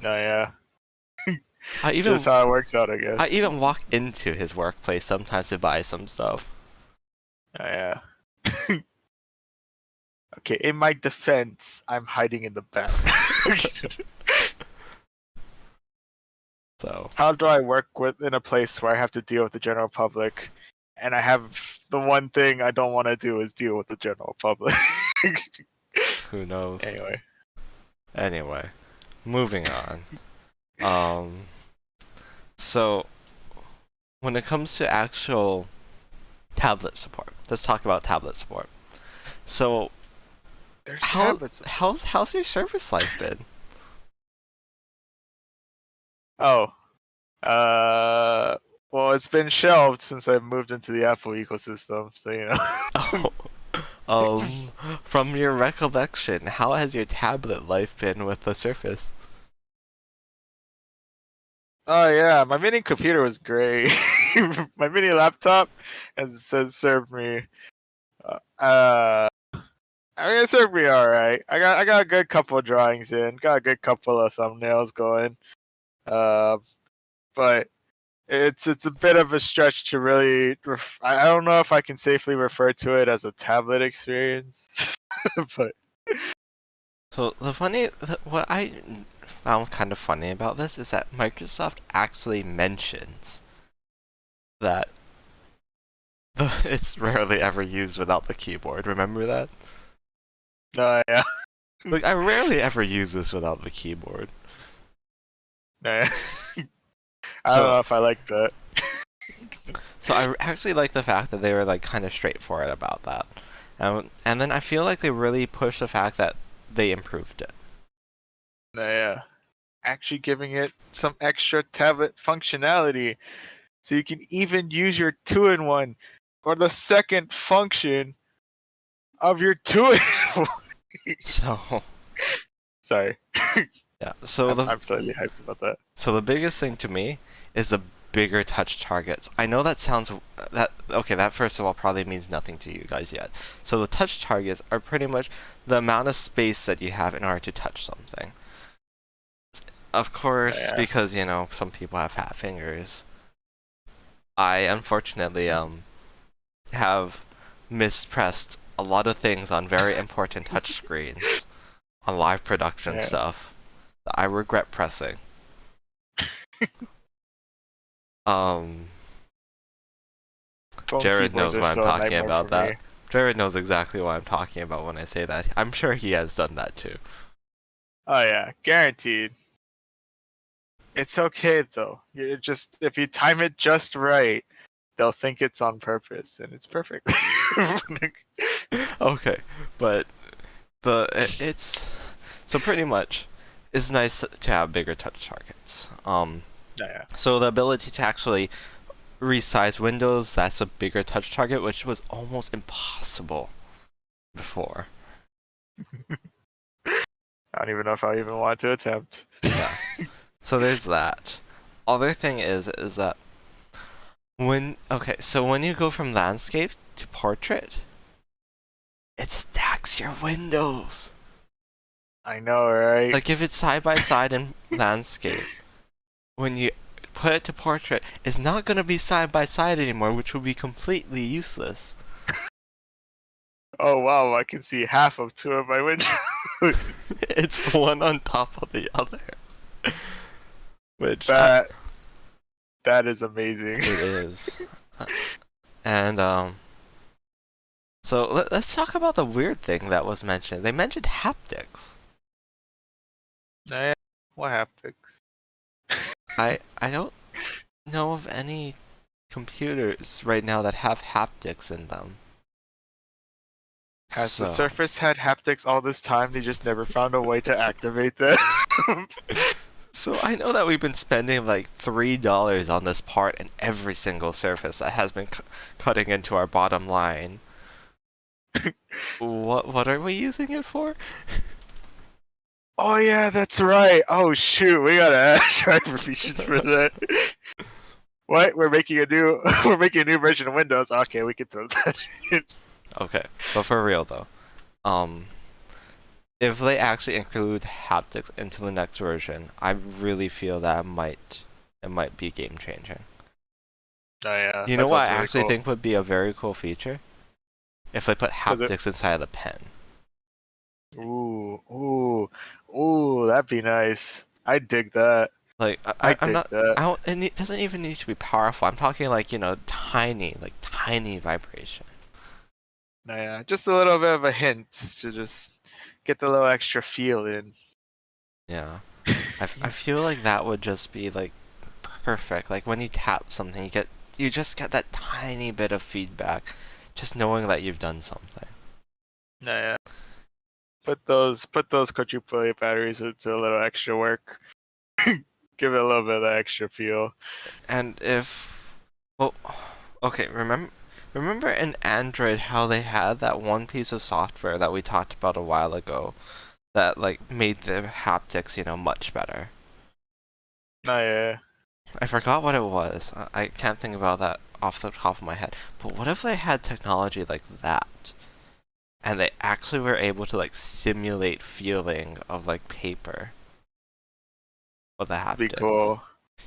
No, yeah. I even Just how it works out, I guess. I even walk into his workplace sometimes to buy some stuff. Yeah. Okay, in my defense, I'm hiding in the back. So How do I work in a place where I have to deal with the general public, and I have the one thing I don't want to do is deal with the general public. who knows? Anyway, Moving on. So when it comes to actual tablet support, let's talk about tablet support. So there's tablets. how's your service life been? Oh, well, it's been shelved since I've moved into the Apple ecosystem, so you know. From your recollection, how has your tablet life been with the Surface? Oh yeah, my mini computer was great. My mini laptop, as it says, served me. I mean, it served me all right. I got a good couple of drawings in, got a good couple of thumbnails going. But it's a bit of a stretch to really. I don't know if I can safely refer to it as a tablet experience, but So what I found kind of funny about this is that Microsoft actually mentions that it's rarely ever used without the keyboard. Remember that? Yeah. Like, I rarely ever use this without the keyboard. No, yeah. I don't So, know if I like that. so I actually like the fact that they were like kind of straightforward about that, and then I feel like they really pushed the fact that they improved it. No, yeah. Actually giving it some extra tablet functionality, so you can even use your 2-in-1 for the second function of your 2-in-1. So, Sorry, yeah. So I'm slightly hyped about that. So the biggest thing to me is the bigger touch targets. I know that sounds okay, that first of all probably means nothing to you guys yet. So the touch targets are pretty much the amount of space that you have in order to touch something. Of course, Yeah. because some people have fat fingers. I unfortunately have mispressed a lot of things on very important touch screens on live production Yeah. stuff that I regret pressing. Um, Phone Jared keyboards knows are what I'm still a talking nightmare about for that. me. Jared knows exactly what I'm talking about when I say that. I'm sure he has done that too. Oh yeah, guaranteed. It's okay though. You just if you time it just right, they'll think it's on purpose, and it's perfect. Okay, but it's so pretty much it's nice to have bigger touch targets. Yeah. So the ability to actually resize windows, that's a bigger touch target, which was almost impossible before. I don't even know if I even want to attempt. Yeah. So there's that. Other thing is that when you go from landscape to portrait, it stacks your windows. I know, right? Like if it's side by side in landscape, when you put it to portrait, it's not gonna be side by side anymore, which will be completely useless. Oh wow, I can see half of two of my windows. It's one on top of the other. Which that is amazing. it is. And so let's talk about the weird thing that was mentioned. They mentioned haptics. Yeah, what haptics? I don't know of any computers right now that have haptics in them. Has the So- Surface had haptics all this time? They just never found a way to activate them. So I know that we've been spending like $3 on this part in every single Surface that has been cutting into our bottom line. What are we using it for? Oh yeah, that's right. Oh shoot, we gotta add driver features for that. What? We're making a new version of Windows. Okay, we can throw that in. Okay, but for real though, if they actually include haptics into the next version, I really feel that it might be game changing. Oh yeah. You know that what I sounds really actually cool. think would be a very cool feature? If they put Was it- haptics inside of the pen. Ooh, that'd be nice. I dig that. Like I I'm dig not. that. I don't. It doesn't even need to be powerful. I'm talking like tiny vibration. Oh, yeah, just a little bit of a hint to just get the little extra feel in. Yeah. I feel like that would just be like perfect. Like when you tap something, you just get that tiny bit of feedback, just knowing that you've done something. Oh, yeah. Put those quadruple A batteries into a little extra work. Give it a little bit of that extra feel. And okay, remember in Android how they had that one piece of software that we talked about a while ago that like made the haptics, much better. Oh yeah. I forgot what it was. I can't think about that off the top of my head. But what if they had technology like that? And they actually were able to like simulate feeling of like paper with the haptics. Be cool.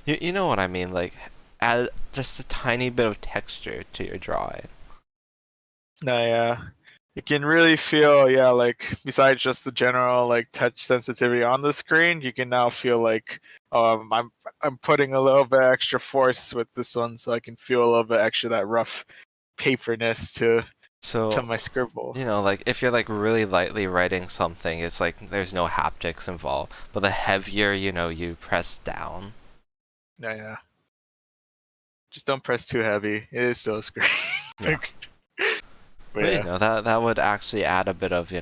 You know what I mean? Like add just a tiny bit of texture to your drawing. No, yeah. it can really feel, yeah, like besides just the general like touch sensitivity on the screen, you can now feel like I'm putting a little bit extra force with this one, so I can feel a little bit extra that rough paperness to So, my scribble. like if you're like really lightly writing something, it's like there's no haptics involved. But the heavier, you press down. Yeah, yeah. Just don't press too heavy. It is still a screen. Yeah. But But yeah, that would actually add a bit of,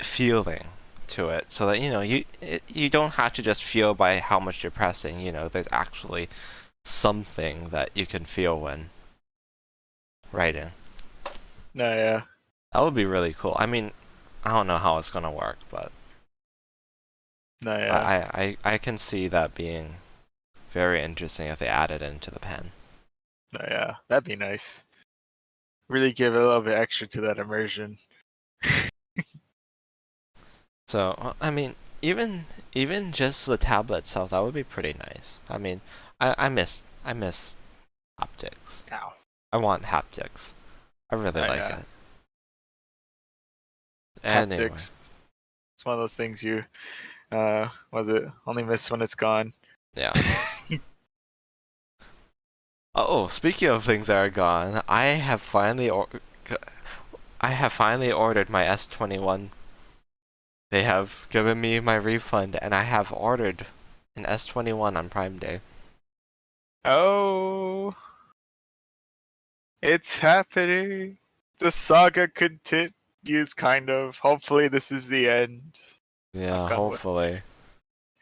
feeling to it, so that you don't have to just feel by how much you're pressing. There's actually something that you can feel when writing. no, yeah, That would be really cool. I mean, I don't know how it's gonna work, but no, yeah, I can see that being very interesting if they add it into the pen. no, yeah. That'd be nice. Really give a little bit extra to that immersion. So I mean, even just the tablet itself, that would be pretty nice. I mean, I miss haptics. Ow. I want haptics. I really like Yeah. it. Anyway, Haptics. It's one of those things you, was it only miss when it's gone. yeah. Oh, speaking of things that are gone, I have finally ordered my S21. They have given me my refund, and I have ordered an S21 on Prime Day. Oh, it's happening. The saga continues, kind of. Hopefully, this is the end. Yeah, Knock on wood. hopefully.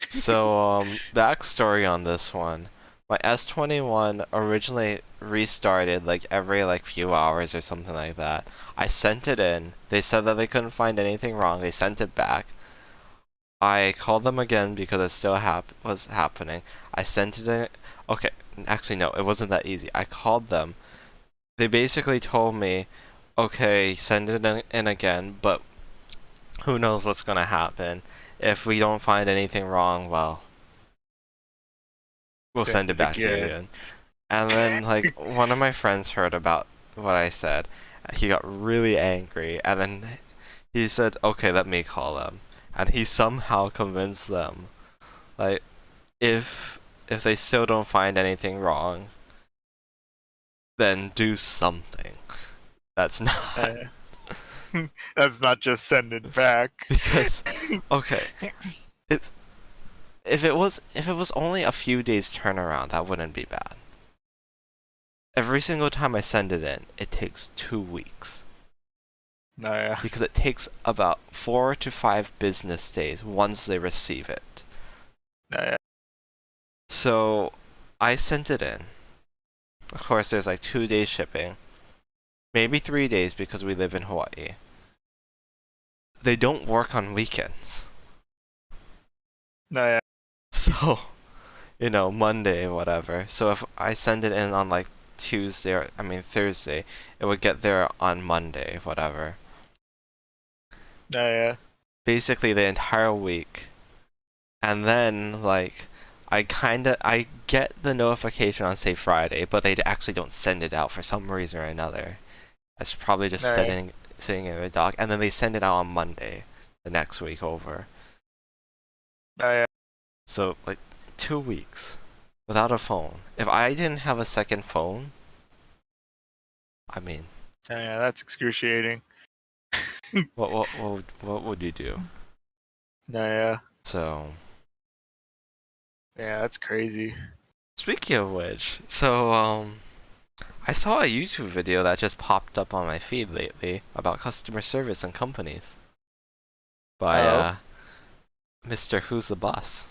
So, backstory on this one. My S21 originally restarted like every few hours or something like that. I sent it in. They said that they couldn't find anything wrong. They sent it back. I called them again because it still was happening. I sent it in. Okay, actually no, it wasn't that easy. I called them. They basically told me, okay, send it in again, but who knows what's gonna happen. If we don't find anything wrong, well, we'll send it back to you again. And then, one of my friends heard about what I said. He got really angry, and then he said, okay, let me call them. And he somehow convinced them, like, if they still don't find anything wrong, then do something. That's not... That's not just send it back. Because, okay, if it was only a few days turnaround, that wouldn't be bad. Every single time I send it in, it takes 2 weeks. No, yeah. Because it takes about 4 to 5 business days once they receive it. No, yeah. So, I sent it in. Of course, there's 2 days shipping. Maybe 3 days because we live in Hawaii. They don't work on weekends. No, yeah. So, Monday, whatever. So if I send it in on Thursday, it would get there on Monday, whatever. No, yeah. Basically the entire week. And then I get the notification on say Friday, but they actually don't send it out for some reason or another. It's probably just No, sitting in the dock, and then they send it out on Monday, the next week over. no, yeah. So 2 weeks without a phone. If I didn't have a second phone, I mean, No, yeah, that's excruciating. what would you do? No, yeah. So, Yeah, that's crazy. speaking of which, so I saw a YouTube video that just popped up on my feed lately about customer service and companies by Mr. Who's the Boss.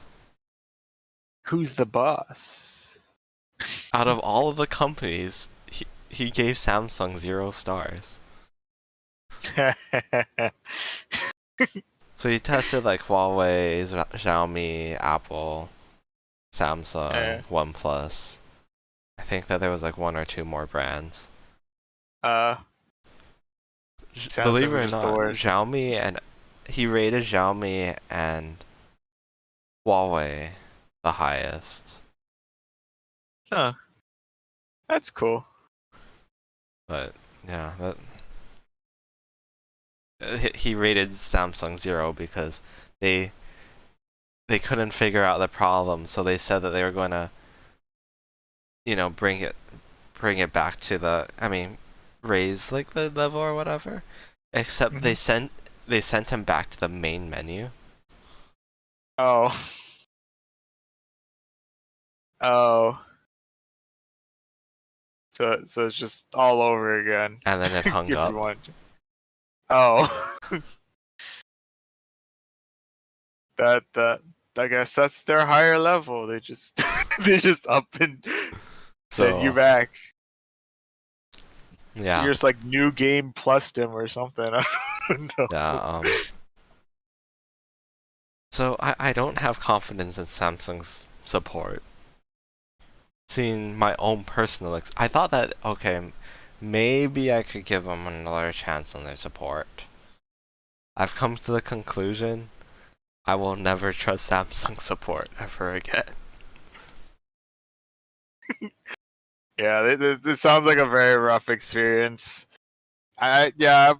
Who's the boss? Out of all of the companies, he gave Samsung 0 stars. So he tested Huawei, Xiaomi, Apple, Samsung, OnePlus. I think that there was 1 or 2 more brands. Believe it or not, Xiaomi and he rated Xiaomi and Huawei the highest. Huh. That's cool. But yeah, he rated Samsung 0 because they they couldn't figure out the problem, so they said that they were going to, bring it back to raise like the level or whatever. Except they sent him back to the main menu. Oh. Oh. So it's just all over again. And then it hung up. Oh. that I guess that's their higher level. They just up and send you back. Yeah. You're just like new game plus them or something. I don't know. Yeah. So I don't have confidence in Samsung's support. Seeing my own personal I thought that, okay, maybe I could give them another chance on their support. I've come to the conclusion I will never trust Samsung support ever again. Yeah, it sounds like a very rough experience. I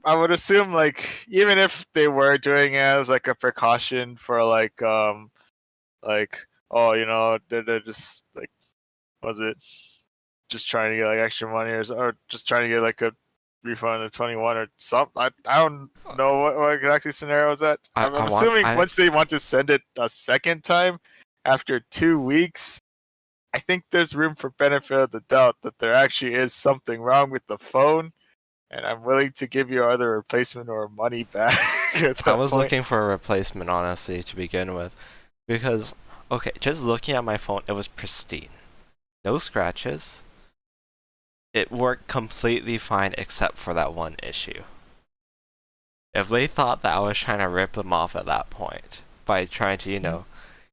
would assume like even if they were doing it as like a precaution for like they're just like, was it just trying to get like extra money or just trying to get like a refund of 21 or something. I don't know what exactly scenario is that. I'm assuming once they want to send it a second time after 2 weeks, I think there's room for benefit of the doubt that there actually is something wrong with the phone, and I'm willing to give you either a replacement or money back. I was looking for a replacement, honestly, to begin with, because, okay, just looking at my phone, it was pristine. No scratches. It worked completely fine except for that one issue. If they thought that I was trying to rip them off at that point by trying to,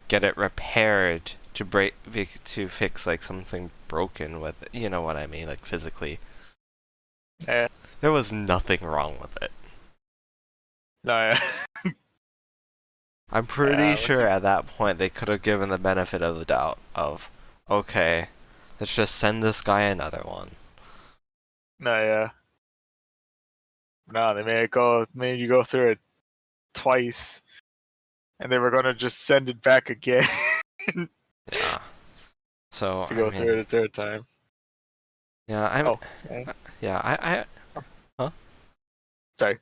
get it repaired to fix like something broken with it, you know what I mean, like physically. Yeah. There was nothing wrong with it. No, yeah. I'm pretty sure at that point they could have given the benefit of the doubt of, okay, let's just send this guy another one. No, yeah. No, they made you go through it twice, and they were gonna just send it back again. Yeah. So to go through it a third time. Yeah, Huh? Sorry.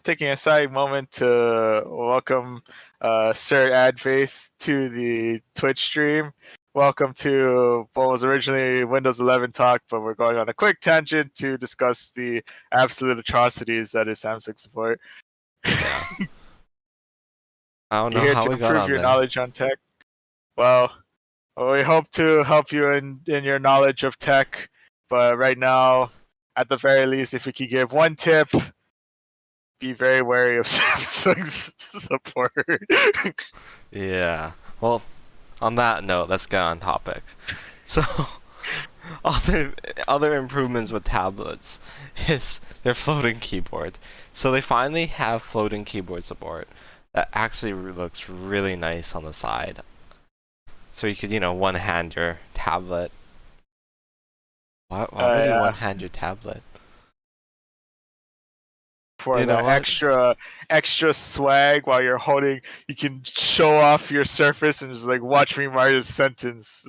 Taking a side moment to welcome Sir Adfaith to the Twitch stream. Welcome to what was originally Windows 11 talk, but we're going on a quick tangent to discuss the absolute atrocities that is Samsung support. Yeah. I don't know You're how here we to got improve on your there. knowledge on tech. Well, we hope to help you in your knowledge of tech, but right now, at the very least, if we could give one tip, be very wary of Samsung's support. Yeah. Well, on that note, let's get on topic. So, other improvements with tablets is their floating keyboard. So they finally have floating keyboard support that actually looks really nice on the side. So you could, one-hand your tablet. Why would you one-hand your tablet? For the extra swag while you're holding, you can show off your Surface and just like watch me write a sentence.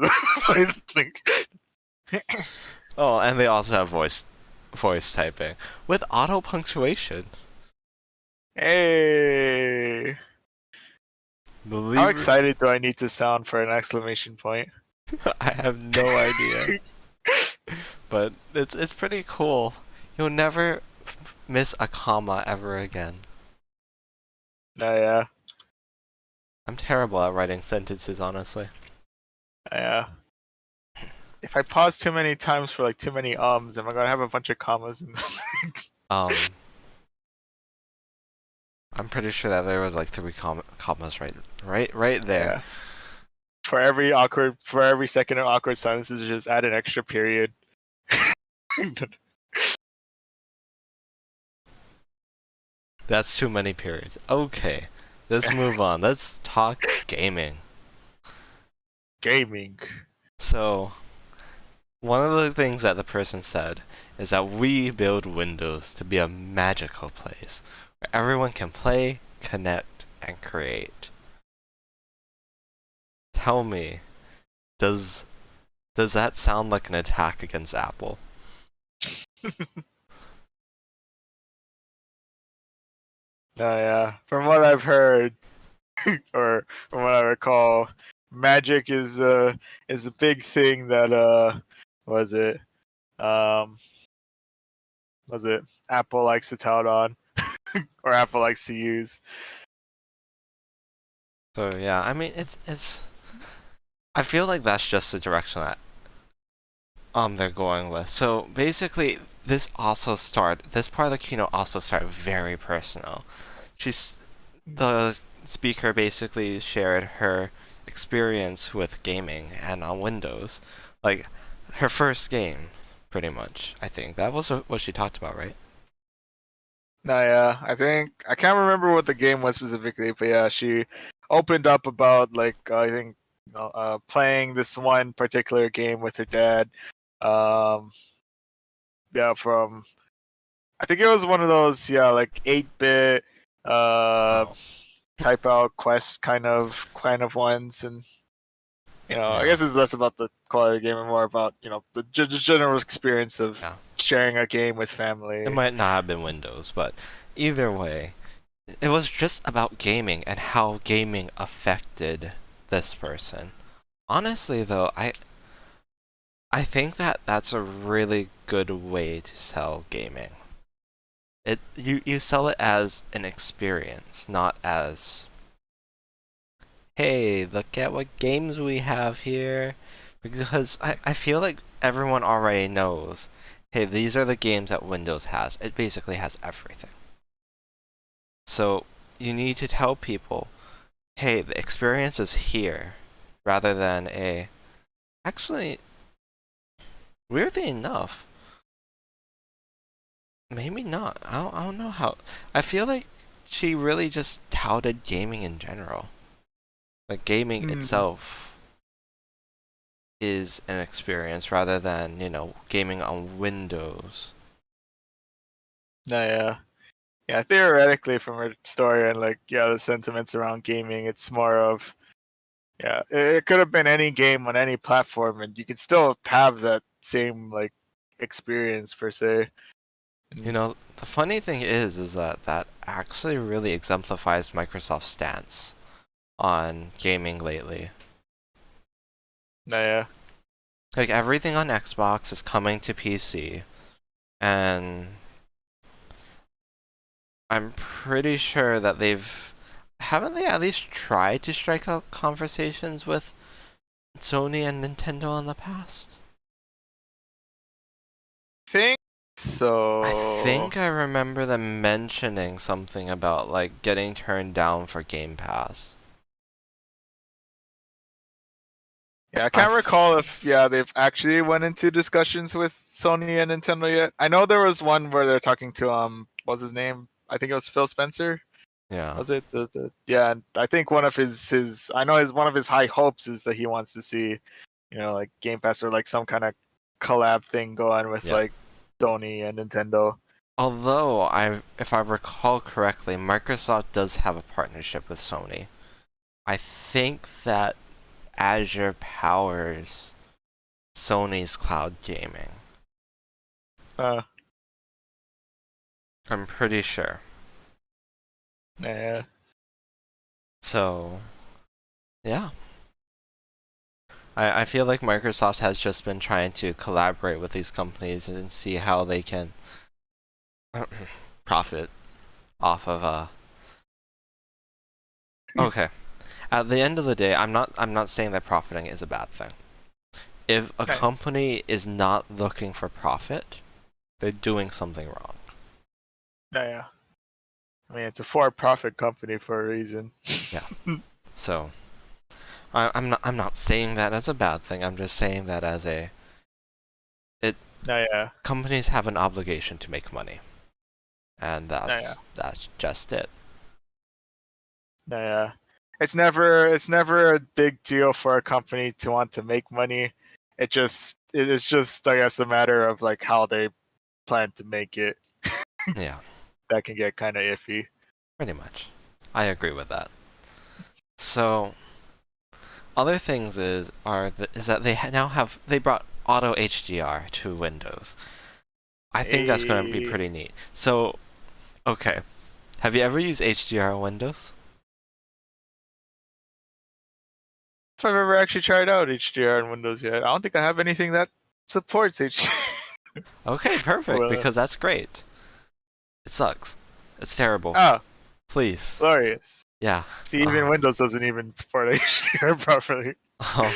Oh, and they also have voice typing with auto punctuation. Hey! How excited do I need to sound for an exclamation point? I have no idea. But it's pretty cool. You'll never miss a comma ever again. No, yeah. I'm terrible at writing sentences, honestly. Yeah. If I pause too many times for like too many am I gonna have a bunch of commas? I'm pretty sure that there was like 3 commas right there. Yeah. For every second of awkward silences, just add an extra period. That's too many periods. Okay, let's move on. Let's talk gaming. Gaming. So, one of the things that the person said is that we build Windows to be a magical place Everyone can play, connect, and create. Tell me, does that sound like an attack against Apple? No, yeah. From what I've heard, or from what I recall, magic is a big thing that was it um was it Apple likes to tout on or Apple likes to use. So yeah, I mean it's I feel like that's just the direction that they're going with. So basically this part of the keynote also started very personal. The speaker basically shared her experience with gaming and on Windows. Like her first game, pretty much. I think that was what she talked about, right? No, yeah. I think I can't remember what the game was specifically, but yeah, she opened up about like I think playing this one particular game with her dad. Um, yeah, from I think it was one of those like 8-bit Oh, type out quest kind of ones, and I yeah, guess it's less about the quality of the game and more about the general experience of yeah. sharing a game with It family. might not have been Windows, but either way, it was just about gaming and how gaming affected this person. Honestly, though, I think that that's a really good way to sell gaming. You sell it as an experience, not as, hey, look at what games we have here. Because I feel like everyone already knows, hey, these are the games that Windows has. It basically has everything. So you need to tell people, hey, the experience is here, rather than actually, weirdly enough, maybe not. I don't know how. I feel like she really just touted gaming in general. Like gaming Mm. itself is an experience rather than, gaming on Windows. No, yeah. Yeah, theoretically, from her story and the sentiments around gaming, it's more of it could have been any game on any platform, and you could still have that same experience per se. You And, know, the funny thing is that actually really exemplifies Microsoft's stance on gaming lately. no, yeah, Like everything on Xbox is coming to PC, and I'm pretty sure that haven't they at least tried to strike up conversations with Sony and Nintendo in the past? think I so. think I remember them mentioning something about like getting turned down for Game Pass. Yeah, I I can't recall if they've actually went into discussions with Sony and Nintendo yet. I know there was one where they're talking to what's his name? I think it was Phil Spencer. yeah. Was it yeah? And I think one of his I know his one of his high hopes is that he wants to see like Game Pass or like some kind of collab thing going with Yeah. like Sony and Nintendo. Although if I recall correctly, Microsoft does have a partnership with Sony. I think that Azure powers Sony's cloud gaming. Uh, I'm pretty sure. yeah, So, yeah. I feel like Microsoft has just been trying to collaborate with these companies and see how they can profit off of Okay. At the end of the day, I'm not saying that profiting is a bad thing. If a okay. company is not looking for profit, they're doing something wrong. Yeah. I mean, it's a for-profit company for a reason. Yeah. So, I'm not saying that as a bad thing. I'm just saying that as it Yeah. companies have an obligation to make money, and Yeah. that's just it. Yeah. It's never a big deal for a company to want to make money. It is just I guess a matter of like how they plan to make it. Yeah. that can get kind of iffy. Pretty much. I agree with that. So, other things is that they brought auto HDR to Windows. I think that's going to be pretty neat. So, okay, have you ever used HDR on Windows? If I've ever actually tried out HDR on Windows yet, I don't think I have anything that supports HDR. Okay, perfect, Well, because that's great. It sucks. It's terrible. oh, Please. glorious. Yeah. See, even Windows doesn't even support HDR properly. Oh.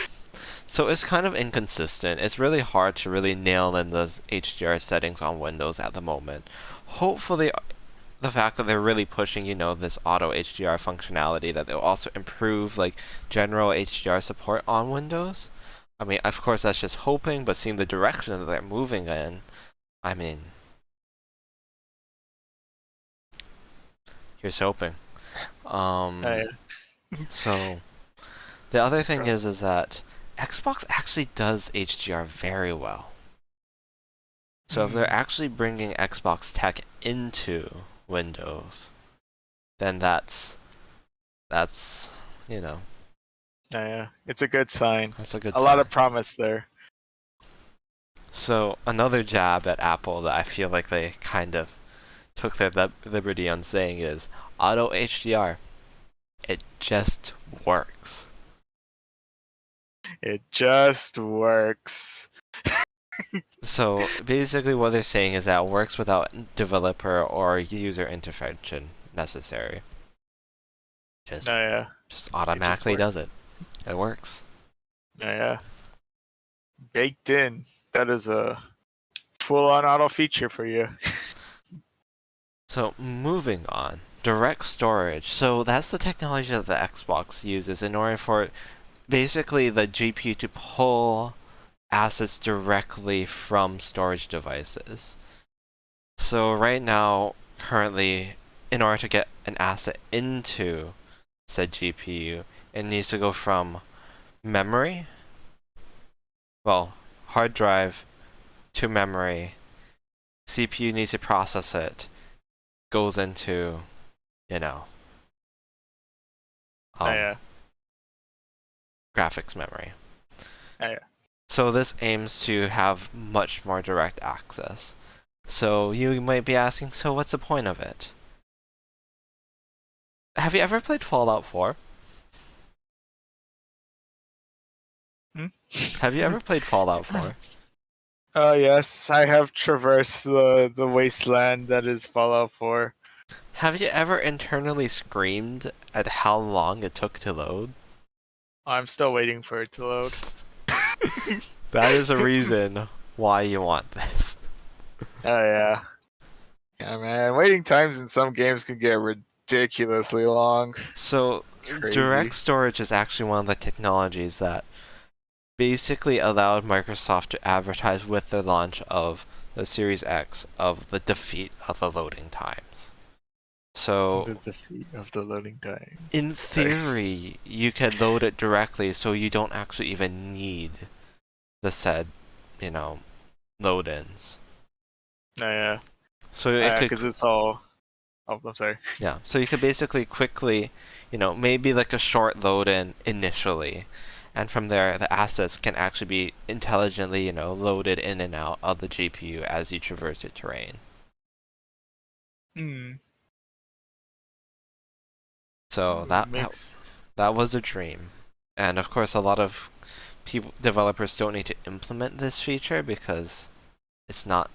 So it's kind of inconsistent. It's really hard to really nail in the HDR settings on Windows at the moment. Hopefully, the fact that they're really pushing, this auto HDR functionality, that they'll also improve like general HDR support on Windows. I mean, of course, that's just hoping, but seeing the direction that they're moving in, I mean, here's hoping. So the other thing is that Xbox actually does HDR very well. So if they're actually bringing Xbox tech into Windows, then that's Yeah, it's a good sign. that's a good A sign. lot of promise there. So another jab at Apple that I feel like they kind of took their liberty on saying is auto HDR. It just works. It just works. So basically what they're saying is that it works without developer or user intervention necessary. Just automatically does it. It works. Yeah. Baked in. That is a full-on auto feature for you. So moving on. Direct storage. So that's the technology that the Xbox uses in order for basically the GPU to pull assets directly from storage devices. So right now, currently, in order to get an asset into said GPU, it needs to go from memory, hard drive, to memory. CPU needs to process it, goes into, graphics memory. So this aims to have much more direct access. So you might be asking, so what's the point of it? Have you ever played Fallout 4? Have you ever played Fallout 4? Oh yes, I have traversed the wasteland that is Fallout 4. Have you ever internally screamed at how long it took to load? I'm still waiting for it to load. That is a reason why you want this. Oh yeah. Yeah, man. Waiting times in some games can get ridiculously long. So, Crazy. direct storage is actually one of the technologies that basically allowed Microsoft to advertise with the launch of the Series X of the defeat of the loading times. So, the defeat of the loading times. In theory, you could load it directly, so you don't actually even need the said, load-ins. Yeah. So it could, because it's all. Oh, I'm sorry. yeah. So you could basically quickly, maybe like a short load-in initially, and from there the assets can actually be intelligently, loaded in and out of the GPU as you traverse the terrain. So that was a dream, and of course a lot of developers don't need to implement this feature because it's not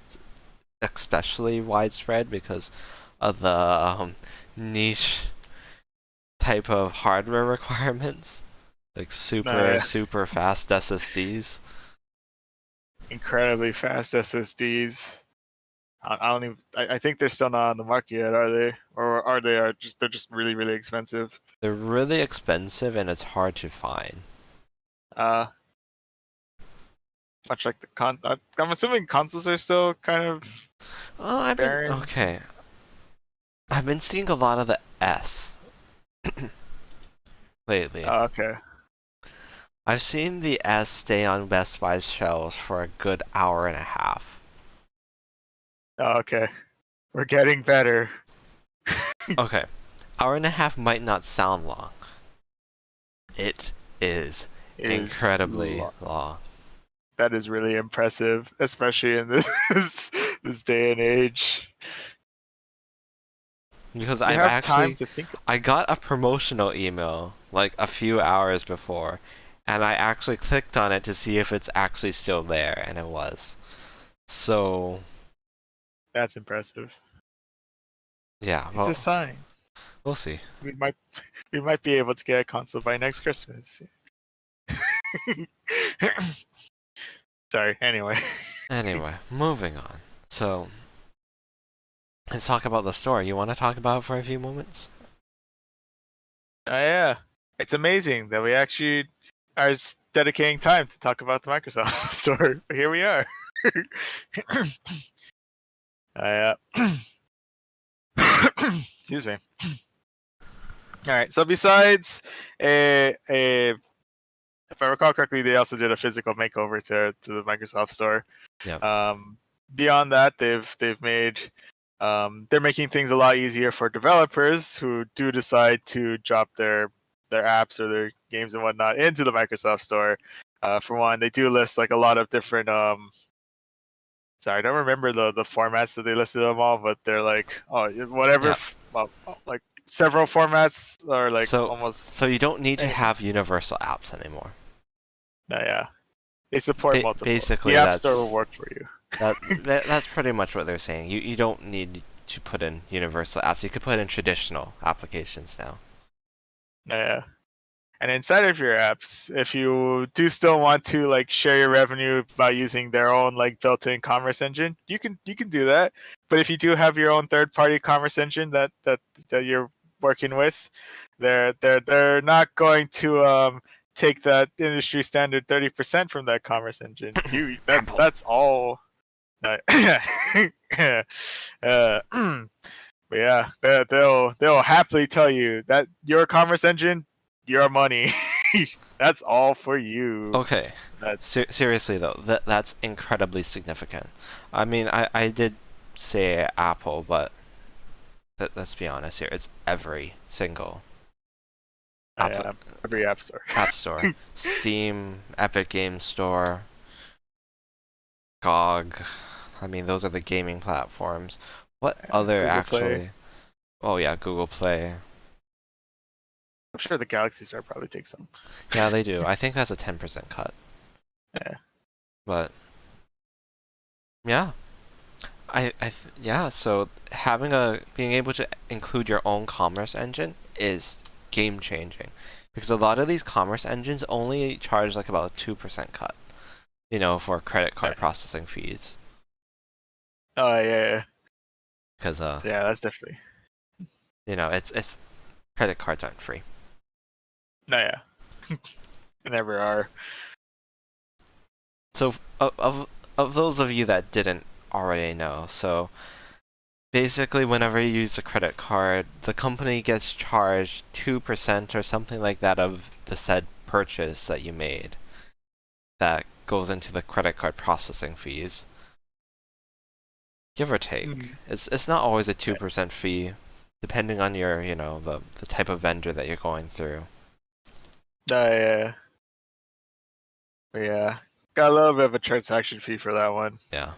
especially widespread because of the niche type of hardware requirements, like super fast SSDs. Incredibly fast SSDs. I think they're still not on the market yet, are they? Or are they? They're just really, really expensive. They're really expensive and it's hard to find. Much like I'm assuming consoles are still kind of. I've been seeing a lot of the S lately. Okay. I've seen the S stay on Best Buy's shelves for a good hour and a half. Okay. We're getting better. Okay, hour and a half might not sound long. It is Is incredibly long. that is really impressive, especially in this day and age. Because You I've have time actually, to think. I got a promotional email like a few hours before, and I actually clicked on it to see if it's actually still there, and it was. So, That's impressive. yeah, It's a well, sign. we'll see. We might we might be able to get a console by next Christmas. Sorry. Anyway. Anyway, moving on. So, let's talk about the store. You want to talk about it for a few moments? Yeah, it's amazing that we actually are dedicating time to talk about the Microsoft Store. But here we are. uh, excuse me. All right. So besides if I recall correctly, they also did a physical makeover to the Microsoft Store. Yep. Beyond that, they've made they're making things a lot easier for developers who do decide to drop their apps or their games and whatnot into the Microsoft Store. For one, they do list like a lot of different. Sorry, I don't remember the formats that they listed them all, but they're like whatever, Yeah. like several formats or like So, almost. so you don't need to have universal apps anymore. No, yeah, they support multiple. Basically, the App Store will work for you. That's pretty much what they're saying. You don't need to put in universal apps. You could put in traditional applications now. Yeah. And inside of your apps, if you do still want to like share your revenue by using their own like built-in commerce engine, you can do that. But if you do have your own third-party commerce engine that you're working with, they're not going to take that industry standard 30% from that commerce engine. That's all. But yeah, they'll happily tell you that your commerce engine, your money, that's all for you. Okay. Seriously though, that's incredibly significant. I mean, I did say Apple, but let's be honest here. It's every single every app store. App Store, Steam, Epic Games Store, GOG. I mean, those are the gaming platforms. What other Google actually? Play. Oh yeah, Google Play. I'm sure the Galaxy Store probably takes some. Yeah, they do. I think that's a 10% cut. Yeah. But yeah, yeah. So being able to include your own commerce engine is game changing, because a lot of these commerce engines only charge like about a 2% cut. For credit card processing fees. Oh yeah. Because yeah, that's definitely. It's credit cards aren't free. No, yeah. They never are. So of those of you that didn't already know, so basically whenever you use a credit card, the company gets charged 2% or something like that of the said purchase that you made. That goes into the credit card processing fees. Give or take. It's not always a 2% fee, depending on your, the type of vendor that you're going through. Yeah. Yeah. Got a little bit of a transaction fee for that one. Yeah.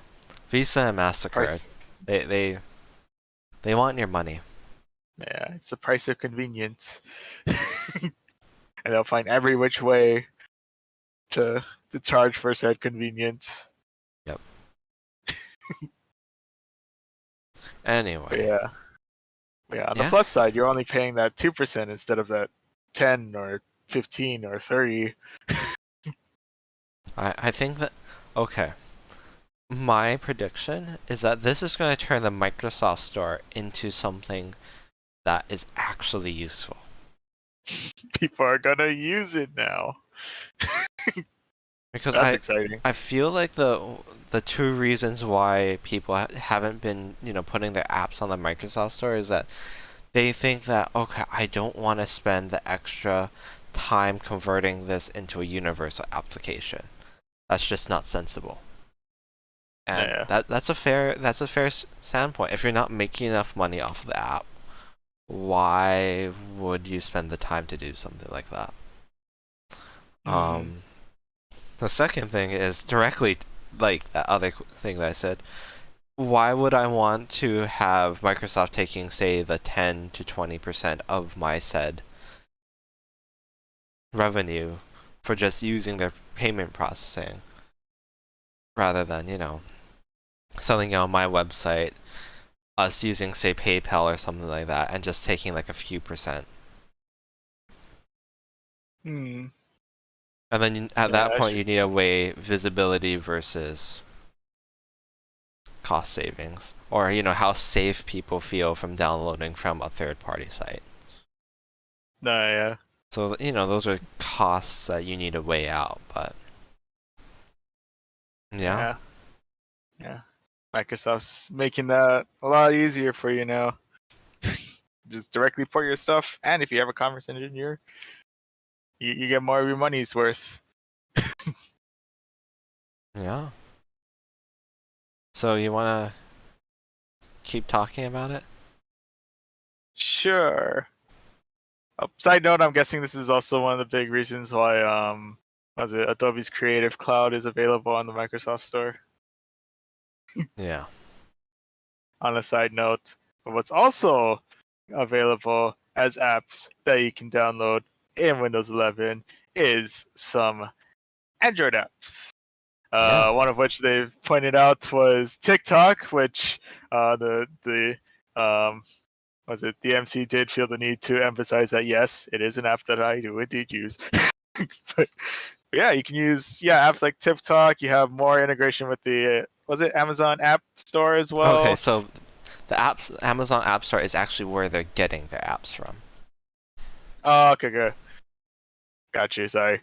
Visa and MasterCard. They want your money. Yeah, it's the price of convenience. And they'll find every which way to charge for said convenience. Yep. Anyway. Yeah. On the plus side, you're only paying that 2% instead of that 10 or 15 or 30. I think that okay. My prediction is that this is going to turn the Microsoft Store into something that is actually useful. People are gonna use it now. Because that's exciting. I feel like the two reasons why people haven't been putting their apps on the Microsoft Store is that they think that okay, I don't want to spend the extra time converting this into a universal application. That's just not sensible. And that's a fair standpoint. If you're not making enough money off of the app, why would you spend the time to do something like that? Mm-hmm. The second thing is directly like that other thing that I said. Why would I want to have Microsoft taking, say, the 10 to 20% of my said revenue for just using their payment processing rather than, selling it on my website, us using, say, PayPal or something like that, and just taking like a few percent. Hmm. And then at Yeah, that I point, should. you need to weigh visibility versus cost savings, or how safe people feel from downloading from a third-party site. No, yeah. So those are costs that you need to weigh out. But yeah, Yeah. Yeah. Microsoft's making that a lot easier for you now. Just directly port your stuff, and if you have a Commerce engineer, you get more of your money's worth. yeah. So you wanna keep talking about it? Sure. Side note, I'm guessing this is also one of the big reasons why was it Adobe's Creative Cloud is available on the Microsoft Store. Yeah. On a side note, but what's also available as apps that you can download in Windows 11 is some Android apps. Yeah. One of which they pointed out was TikTok, which the was it the MC did feel the need to emphasize that yes, it is an app that I do indeed use. But yeah, you can use apps like TikTok. You have more integration with the was it Amazon App Store as Okay, well. so the Amazon App Store is actually where they're getting their apps from. Oh, okay, good. Got you. Sorry.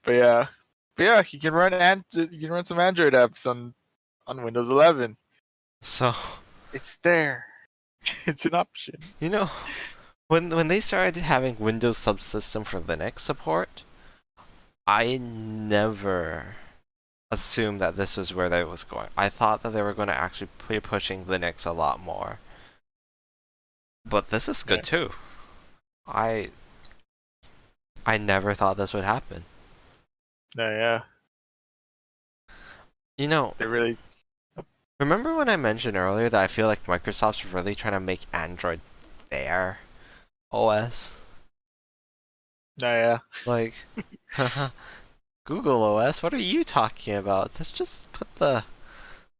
But yeah, you can run some Android apps on Windows 11. So, It's there. It's an option. when they started having Windows subsystem for Linux support, I never assumed that this was where they was going. I thought that they were going to actually be pushing Linux a lot more. But this is Yeah. good too. I I never thought this would happen. No, yeah. You know, They really. remember when I mentioned earlier that I feel like Microsoft's really trying to make Android their OS? No, yeah. Like, Google OS, what are you talking about? Let's just put the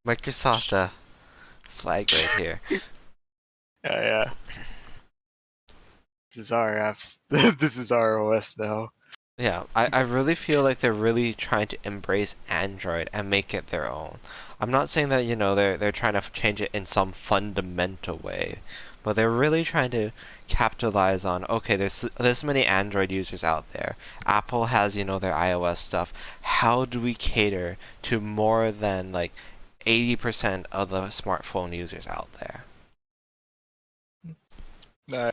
Microsoft flag right here. Yeah, yeah. This is our apps. This is our OS now. Yeah, I really feel like they're really trying to embrace Android and make it their own. I'm not saying that, they're trying to change it in some fundamental way, but they're really trying to capitalize on, okay, there's this many Android users out there. Apple has, their iOS stuff. How do we cater to more than like 80% of the smartphone users out there? No,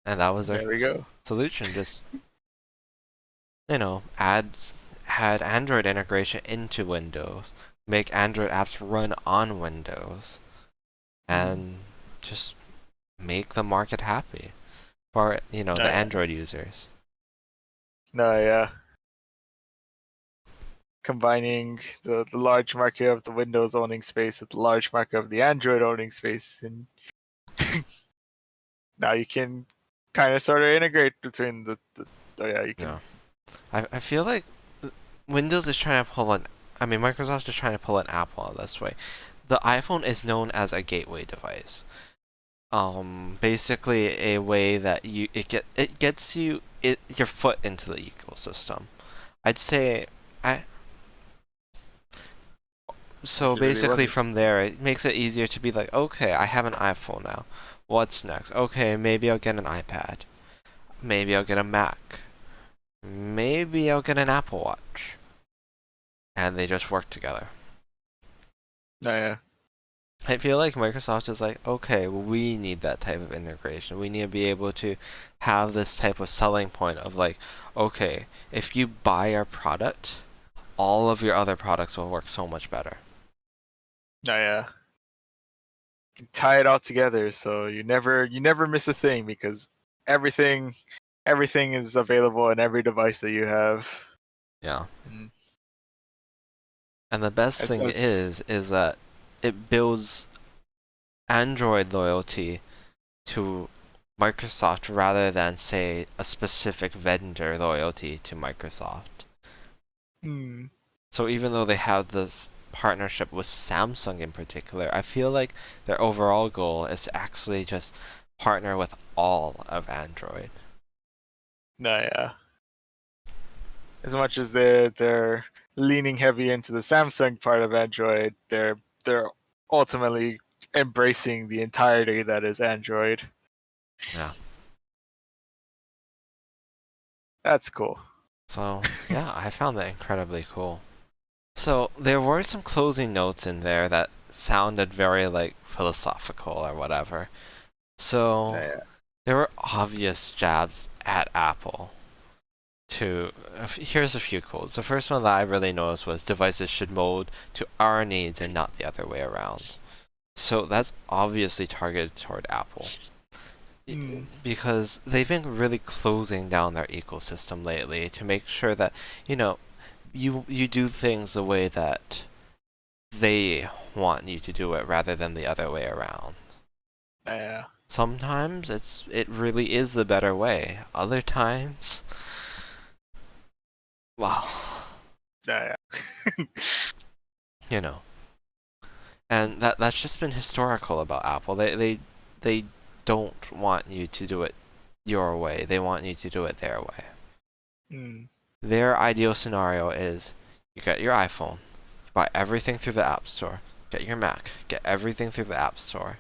And that was their there we go. solution, just add Android integration into Windows, make Android apps run on Windows, and just make the market happy for, No, the yeah. Android users. No, yeah. Combining the large market of the Windows owning space with the large market of the Android owning space, and now you can kind of sort of integrate between the. Oh yeah, you can. Yeah. I feel like Windows is trying to pull an, I mean, Microsoft is trying to pull an Apple out this way. The iPhone is known as a gateway device. Basically a way that it gets your foot into the ecosystem. I'd say I so It really basically wasn't. from there it makes it easier to be like, okay, I have an iPhone now. What's next? Okay, maybe I'll get an iPad. Maybe I'll get a Mac. Maybe I'll get an Apple Watch. And they just work together. No, yeah. I feel like Microsoft is like, okay, well, we need that type of integration. We need to be able to have this type of selling point of like, okay, if you buy our product, all of your other products will work so much better. No, yeah. tie it all together, so you never miss a thing because everything everything is available in every device that you have. Yeah. And And the best thing as is that it builds Android loyalty to Microsoft rather than, say, a specific vendor loyalty to Microsoft. hmm, So even though they have this partnership with Samsung in particular, I feel like their overall goal is to actually just partner with all of Android. no, yeah. As much as they're leaning heavy into the Samsung part of Android, they're ultimately embracing the entirety that is Android. Yeah. That's cool. So, yeah, I found that incredibly cool. So, there were some closing notes in there that sounded very, like, philosophical or whatever. No, So, yeah. there were obvious jabs at Apple. Here's a few quotes. The first one that I really noticed was devices should mold to our needs and not the other way around. So, that's obviously targeted toward Apple. Hmm. Because they've been really closing down their ecosystem lately to make sure that, you know, you do things the way that they want you to do it rather than the other way around. No, yeah. Sometimes it really is the better way. Other times, wow, No, yeah. you know. And that's just been historical about Apple. They don't want you to do it your way. They want you to do it their way. Hmm. Their ideal scenario is you get your iPhone, you buy everything through the App Store, get your Mac, get everything through the App Store.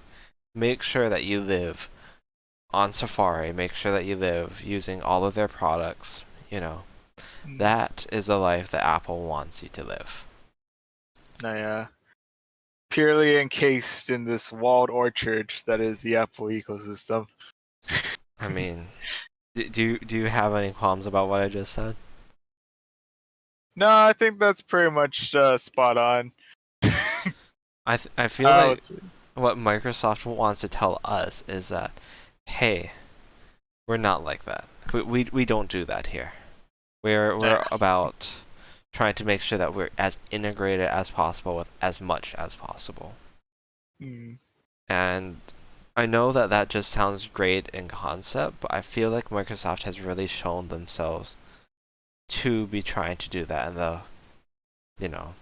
Make sure that you live on Safari, make sure that you live using all of their products, you know. Hmm. That is a life that Apple wants you to live. No, yeah. Purely encased in this walled orchard that is the Apple ecosystem. I mean, do you have any qualms about what I just said? No, I think that's pretty much spot on. I feel I like would say. what Microsoft wants to tell us is that, hey, we're not like that. We don't do that here. We're Yeah. about trying to make sure that we're as integrated as possible with as much as possible. Hmm. And I know that that just sounds great in concept, but I feel like Microsoft has really shown themselves to be trying to do that in the, you know,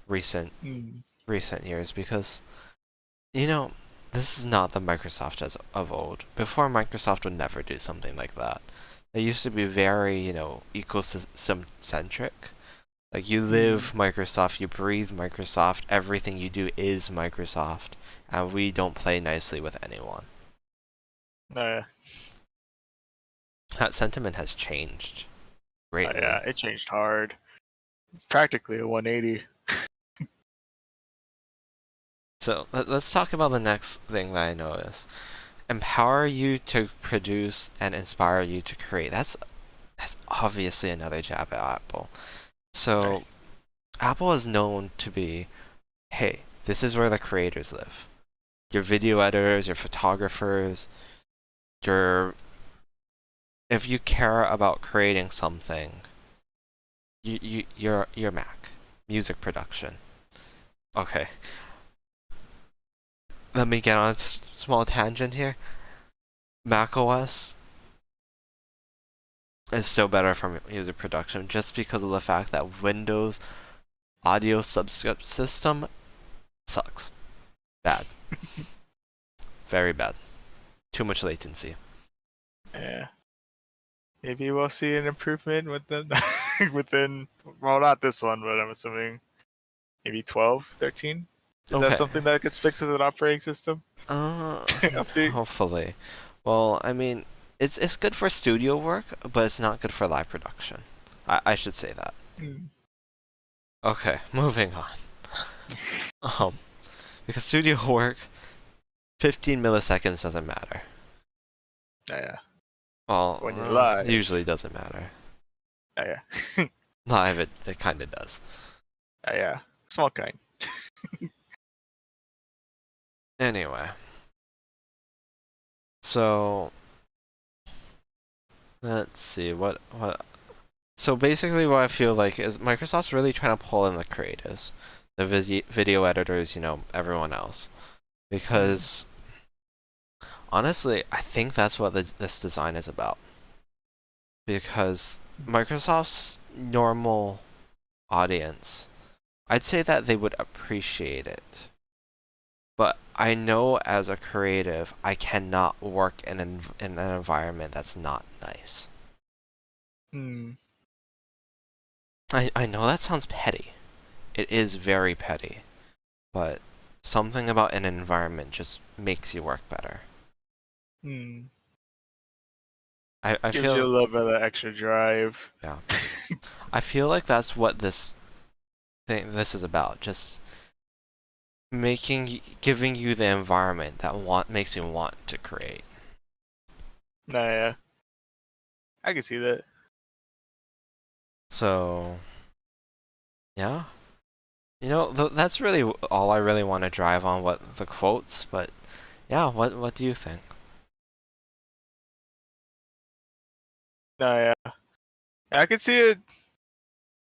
recent Hmm. recent years because, you know, this is not the Microsoft as of old. Before Microsoft would never do something like that. They used to be very, you know, ecosystem centric. Like you Hmm. live Microsoft, you breathe Microsoft, everything you do is Microsoft, and we don't play nicely with anyone. No, yeah. That sentiment has changed Oh, greatly. yeah. It changed hard. It's practically a 180. So let's talk about the next thing that I noticed. Empower you to produce and inspire you to create. That's obviously another jab at Apple. Right. So Apple is known to be, hey, this is where the creators live. Your video editors, your photographers, your if you care about creating something, your Mac, music production. Okay, let me get on a small tangent here. Mac OS is still better for music production just because of the fact that Windows audio subsystem sucks. Bad. Very bad. Too much latency. Yeah. Maybe we'll see an improvement within well, not this one, but I'm assuming maybe 12, 13. Is that Okay. something that gets fixed with an operating system Uh, update? hopefully. Well, I mean, it's good for studio work, but it's not good for live production. I should say that. Hmm. Okay, moving on. Because studio work, 15 milliseconds doesn't matter. Yeah. Well, When you're live. usually doesn't matter. Yeah. Live, it kind of does. Yeah. Small kind. Anyway, so let's see what. So basically, what I feel like is Microsoft's really trying to pull in the creatives, the video editors, everyone else, because honestly, I think that's what this design is about. Because Microsoft's normal audience, I'd say that they would appreciate it. But I know as a creative, I cannot work in an environment that's not nice. Hmm. I know that sounds petty. It is very petty. But something about an environment just makes you work better. Hmm. I Gives you a feel, little bit of extra drive. yeah. I feel like that's what this is about. Just giving you the environment that makes you want to create. Nah, yeah. I can see that. So, yeah. That's really all I really want to drive on what the quotes, but yeah, what do you think? Nah, yeah. I can see it.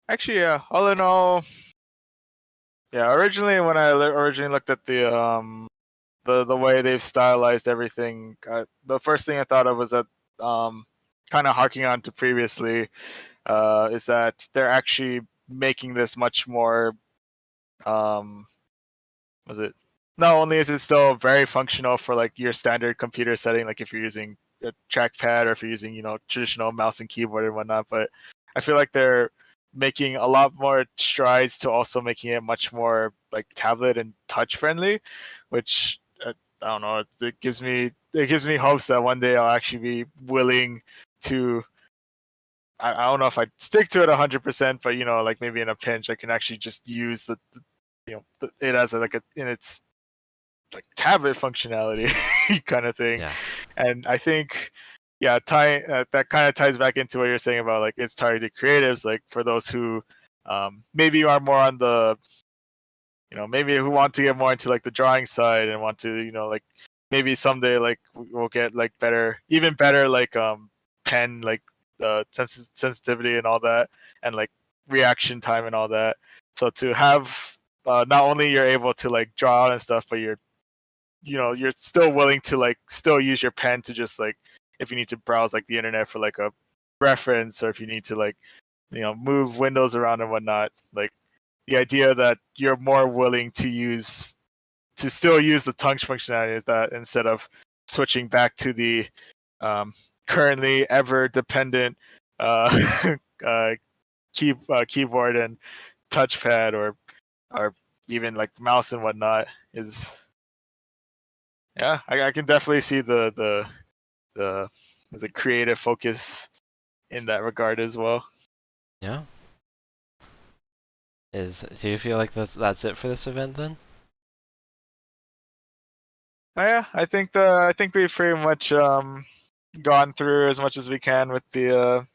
Actually, yeah. All in all, yeah. Originally, when I originally looked at the way they've stylized everything, the first thing I thought of was that kind of harking on to previously, is that they're actually making this much more. Was it? Not only is it still very functional for like your standard computer setting, like if you're using a trackpad or if you're using traditional mouse and keyboard and whatnot, but I feel like they're making a lot more strides to also making it much more like tablet and touch friendly, which I don't know. It gives me hopes that one day I'll actually be willing to. I don't know if I'd stick to it 100%, but like maybe in a pinch, I can actually just use it as like a in its like tablet functionality kind of thing. Yeah. And I think, yeah, that kind of ties back into what you're saying about like it's targeted creatives, like for those who maybe are more on the, maybe who want to get more into like the drawing side and want to, like maybe someday like we'll get like even better like pen like sensitivity and all that, and like reaction time and all that. So to have not only you're able to like draw out and stuff, but you're still willing to like still use your pen to just like if you need to browse like the internet for like a reference, or if you need to like move windows around and whatnot, like the idea that you're more willing to still use the touch functionality is that instead of switching back to the currently ever dependent uh, uh, keyboard and touchpad, or even like mouse and whatnot, is, yeah, I can definitely see the as a creative focus in that regard as well. Yeah. Do you feel like that's it for this event then? Yeah, I think we've pretty much gone through as much as we can with the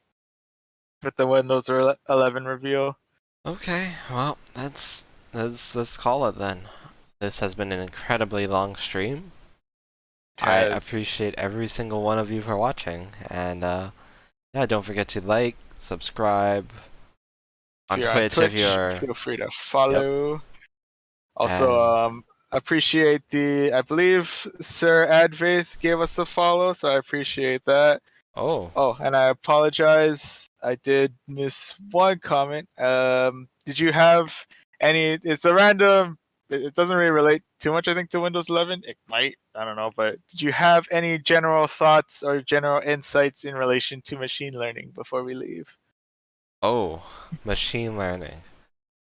Windows 11 review. Okay, well, let's call it then. This has been an incredibly long stream. I As appreciate every single one of you for watching, and yeah, don't forget to like, subscribe if on you're on Twitch if Twitch, you're. feel free to Yep. follow. Also, And appreciate I believe Sir Advaith gave us a follow, so I appreciate that. oh, Oh, and I apologize. I did miss one comment. Did you have any? It's a random. It doesn't really relate too much, I think, to Windows 11. It might. I don't know. But did you have any general thoughts or general insights in relation to machine learning before we leave? oh, machine learning,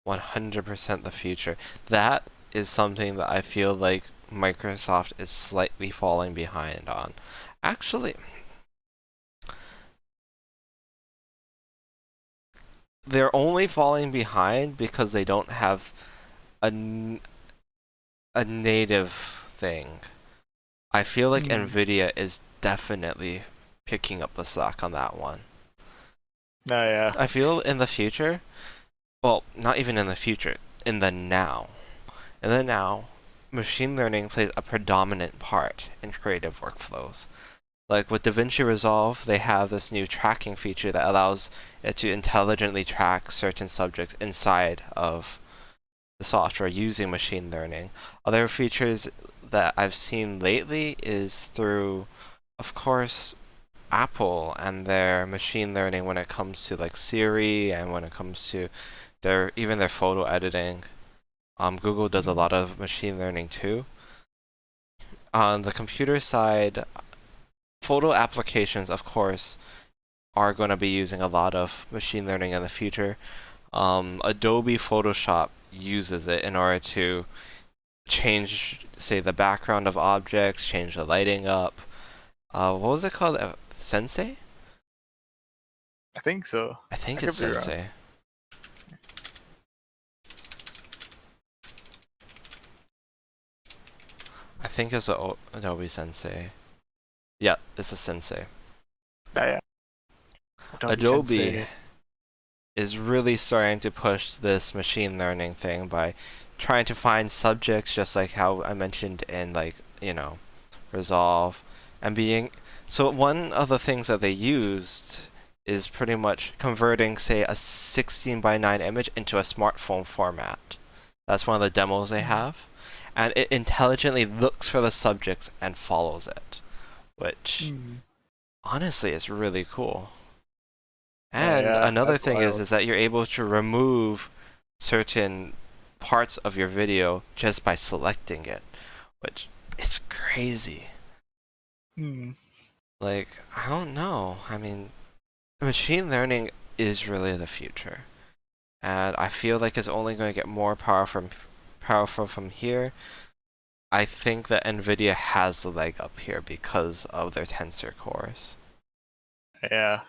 100% the future. That is something that I feel like Microsoft is slightly falling behind on. Actually, they're only falling behind because they don't have a native thing. I feel like Hmm. Nvidia is definitely picking up the slack on that one. No, yeah. I feel in the future, well, not even in the future, in the now. In the now, machine learning plays a predominant part in creative workflows. Like with DaVinci Resolve, they have this new tracking feature that allows it to intelligently track certain subjects inside of the software using machine learning. Other features that I've seen lately is through, of course, Apple and their machine learning when it comes to like Siri and when it comes to their photo editing. Google does a lot of machine learning too. On the computer side, photo applications, of course, are going to be using a lot of machine learning in the future. Adobe Photoshop uses it in order to change, say, the background of objects, change the lighting up. What was it called? Sensei? I think so. I think I it's could be wrong. Sensei. I think it's Adobe Sensei. Yeah, it's a Sensei. Yeah. Adobe Sensei. is really starting to push this machine learning thing by trying to find subjects just like how I mentioned in like, Resolve and being so one of the things that they used is pretty much converting say a 16 by 9 image into a smartphone format. That's one of the demos they have. And it intelligently looks for the subjects and follows it, which honestly is really cool. And another thing is that you're able to remove certain parts of your video just by selecting it, which it's crazy. Like, I don't know. I mean, machine learning is really the future. And I feel like it's only going to get more powerful from here. I think that NVIDIA has the leg up here because of their Tensor cores. Yeah.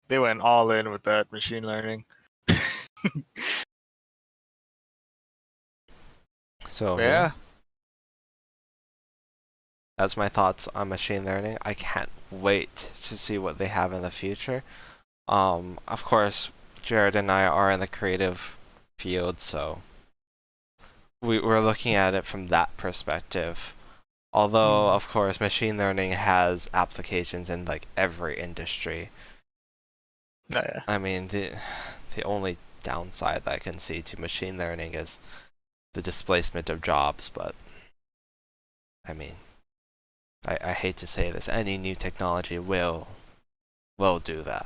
They went all in with that machine learning. So yeah. That's my thoughts on machine learning. I can't wait to see what they have in the future. Of course, Jared and I are in the creative field, so we're looking at it from that perspective. Although, of course, machine learning has applications in like every industry. Yeah. I mean, the only downside that I can see to machine learning is the displacement of jobs, but I mean, I hate to say this, any new technology will do that.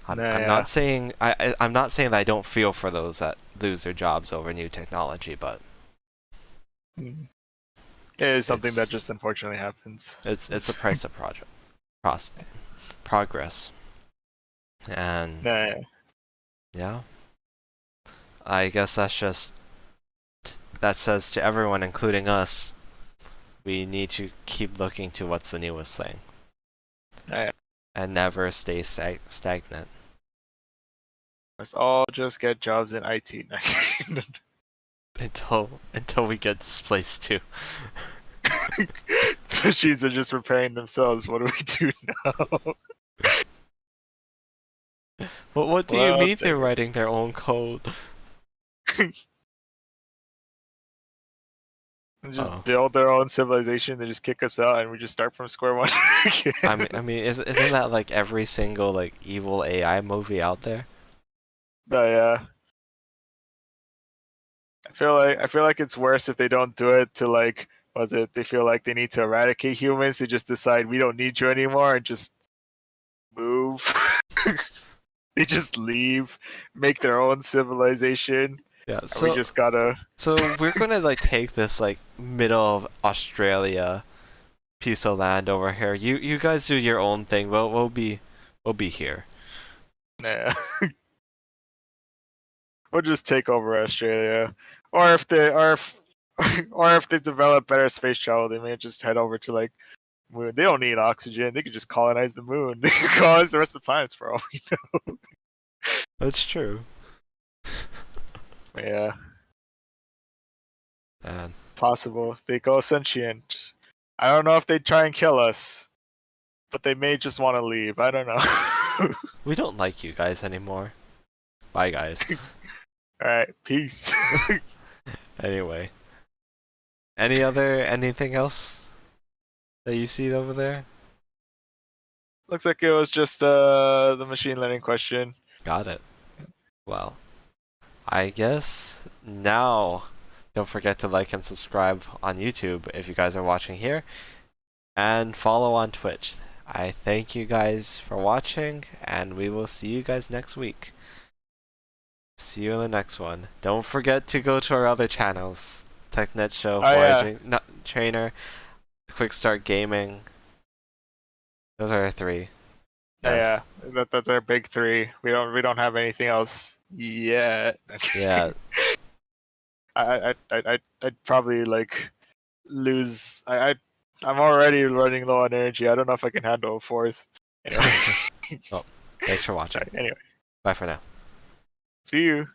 I'm not saying I'm not saying that I don't feel for those that lose their jobs over new technology, but it is something that just unfortunately happens. It's a price of progress, and yeah, I guess that says to everyone, including us, we need to keep looking to what's the newest thing. And never stay stagnant. Let's all just get jobs in IT until we get displaced too. Machines are just repairing themselves. What do we do now? Well, what do you mean they're writing their own code? Just build their own civilization. They just kick us out, and we just start from square one. I mean, isn't that like every single like evil AI movie out there? Yeah. I feel like it's worse if they don't do it to like, they feel like they need to eradicate humans. They just decide we don't need you anymore and just move. They just leave, make their own civilization. Yeah, so we just gotta. So we're gonna like take this like middle of Australia piece of land over here. You guys do your own thing. We'll be here. Yeah. We'll just take over Australia, or if they develop better space travel, they may just head over to like moon. They don't need oxygen. They could just colonize the moon. They could colonize the rest of the planets for all we know. That's true. Yeah. And possible. They go sentient. I don't know if they'd try and kill us, but they may just want to leave. I don't know. We don't like you guys anymore. Bye, guys. All right. Peace. Anyway. anything else that you see over there? Looks like it was just the machine learning question. Got it. Well, I guess now don't forget to like and subscribe on YouTube if you guys are watching here, and follow on Twitch. I thank you guys for watching, and we will see you guys next week. See you in the next one. Don't forget to go to our other channels. TechNet Show, Foraging Trainer, Quick Start Gaming. Those are our three. Yes. Yeah, that's our big three. We don't have anything else yet. Yeah. I'd probably like lose. I'm already running low on energy. I don't know if I can handle a fourth. Anyway. Well, thanks for watching. Sorry, anyway. Bye for now. See you.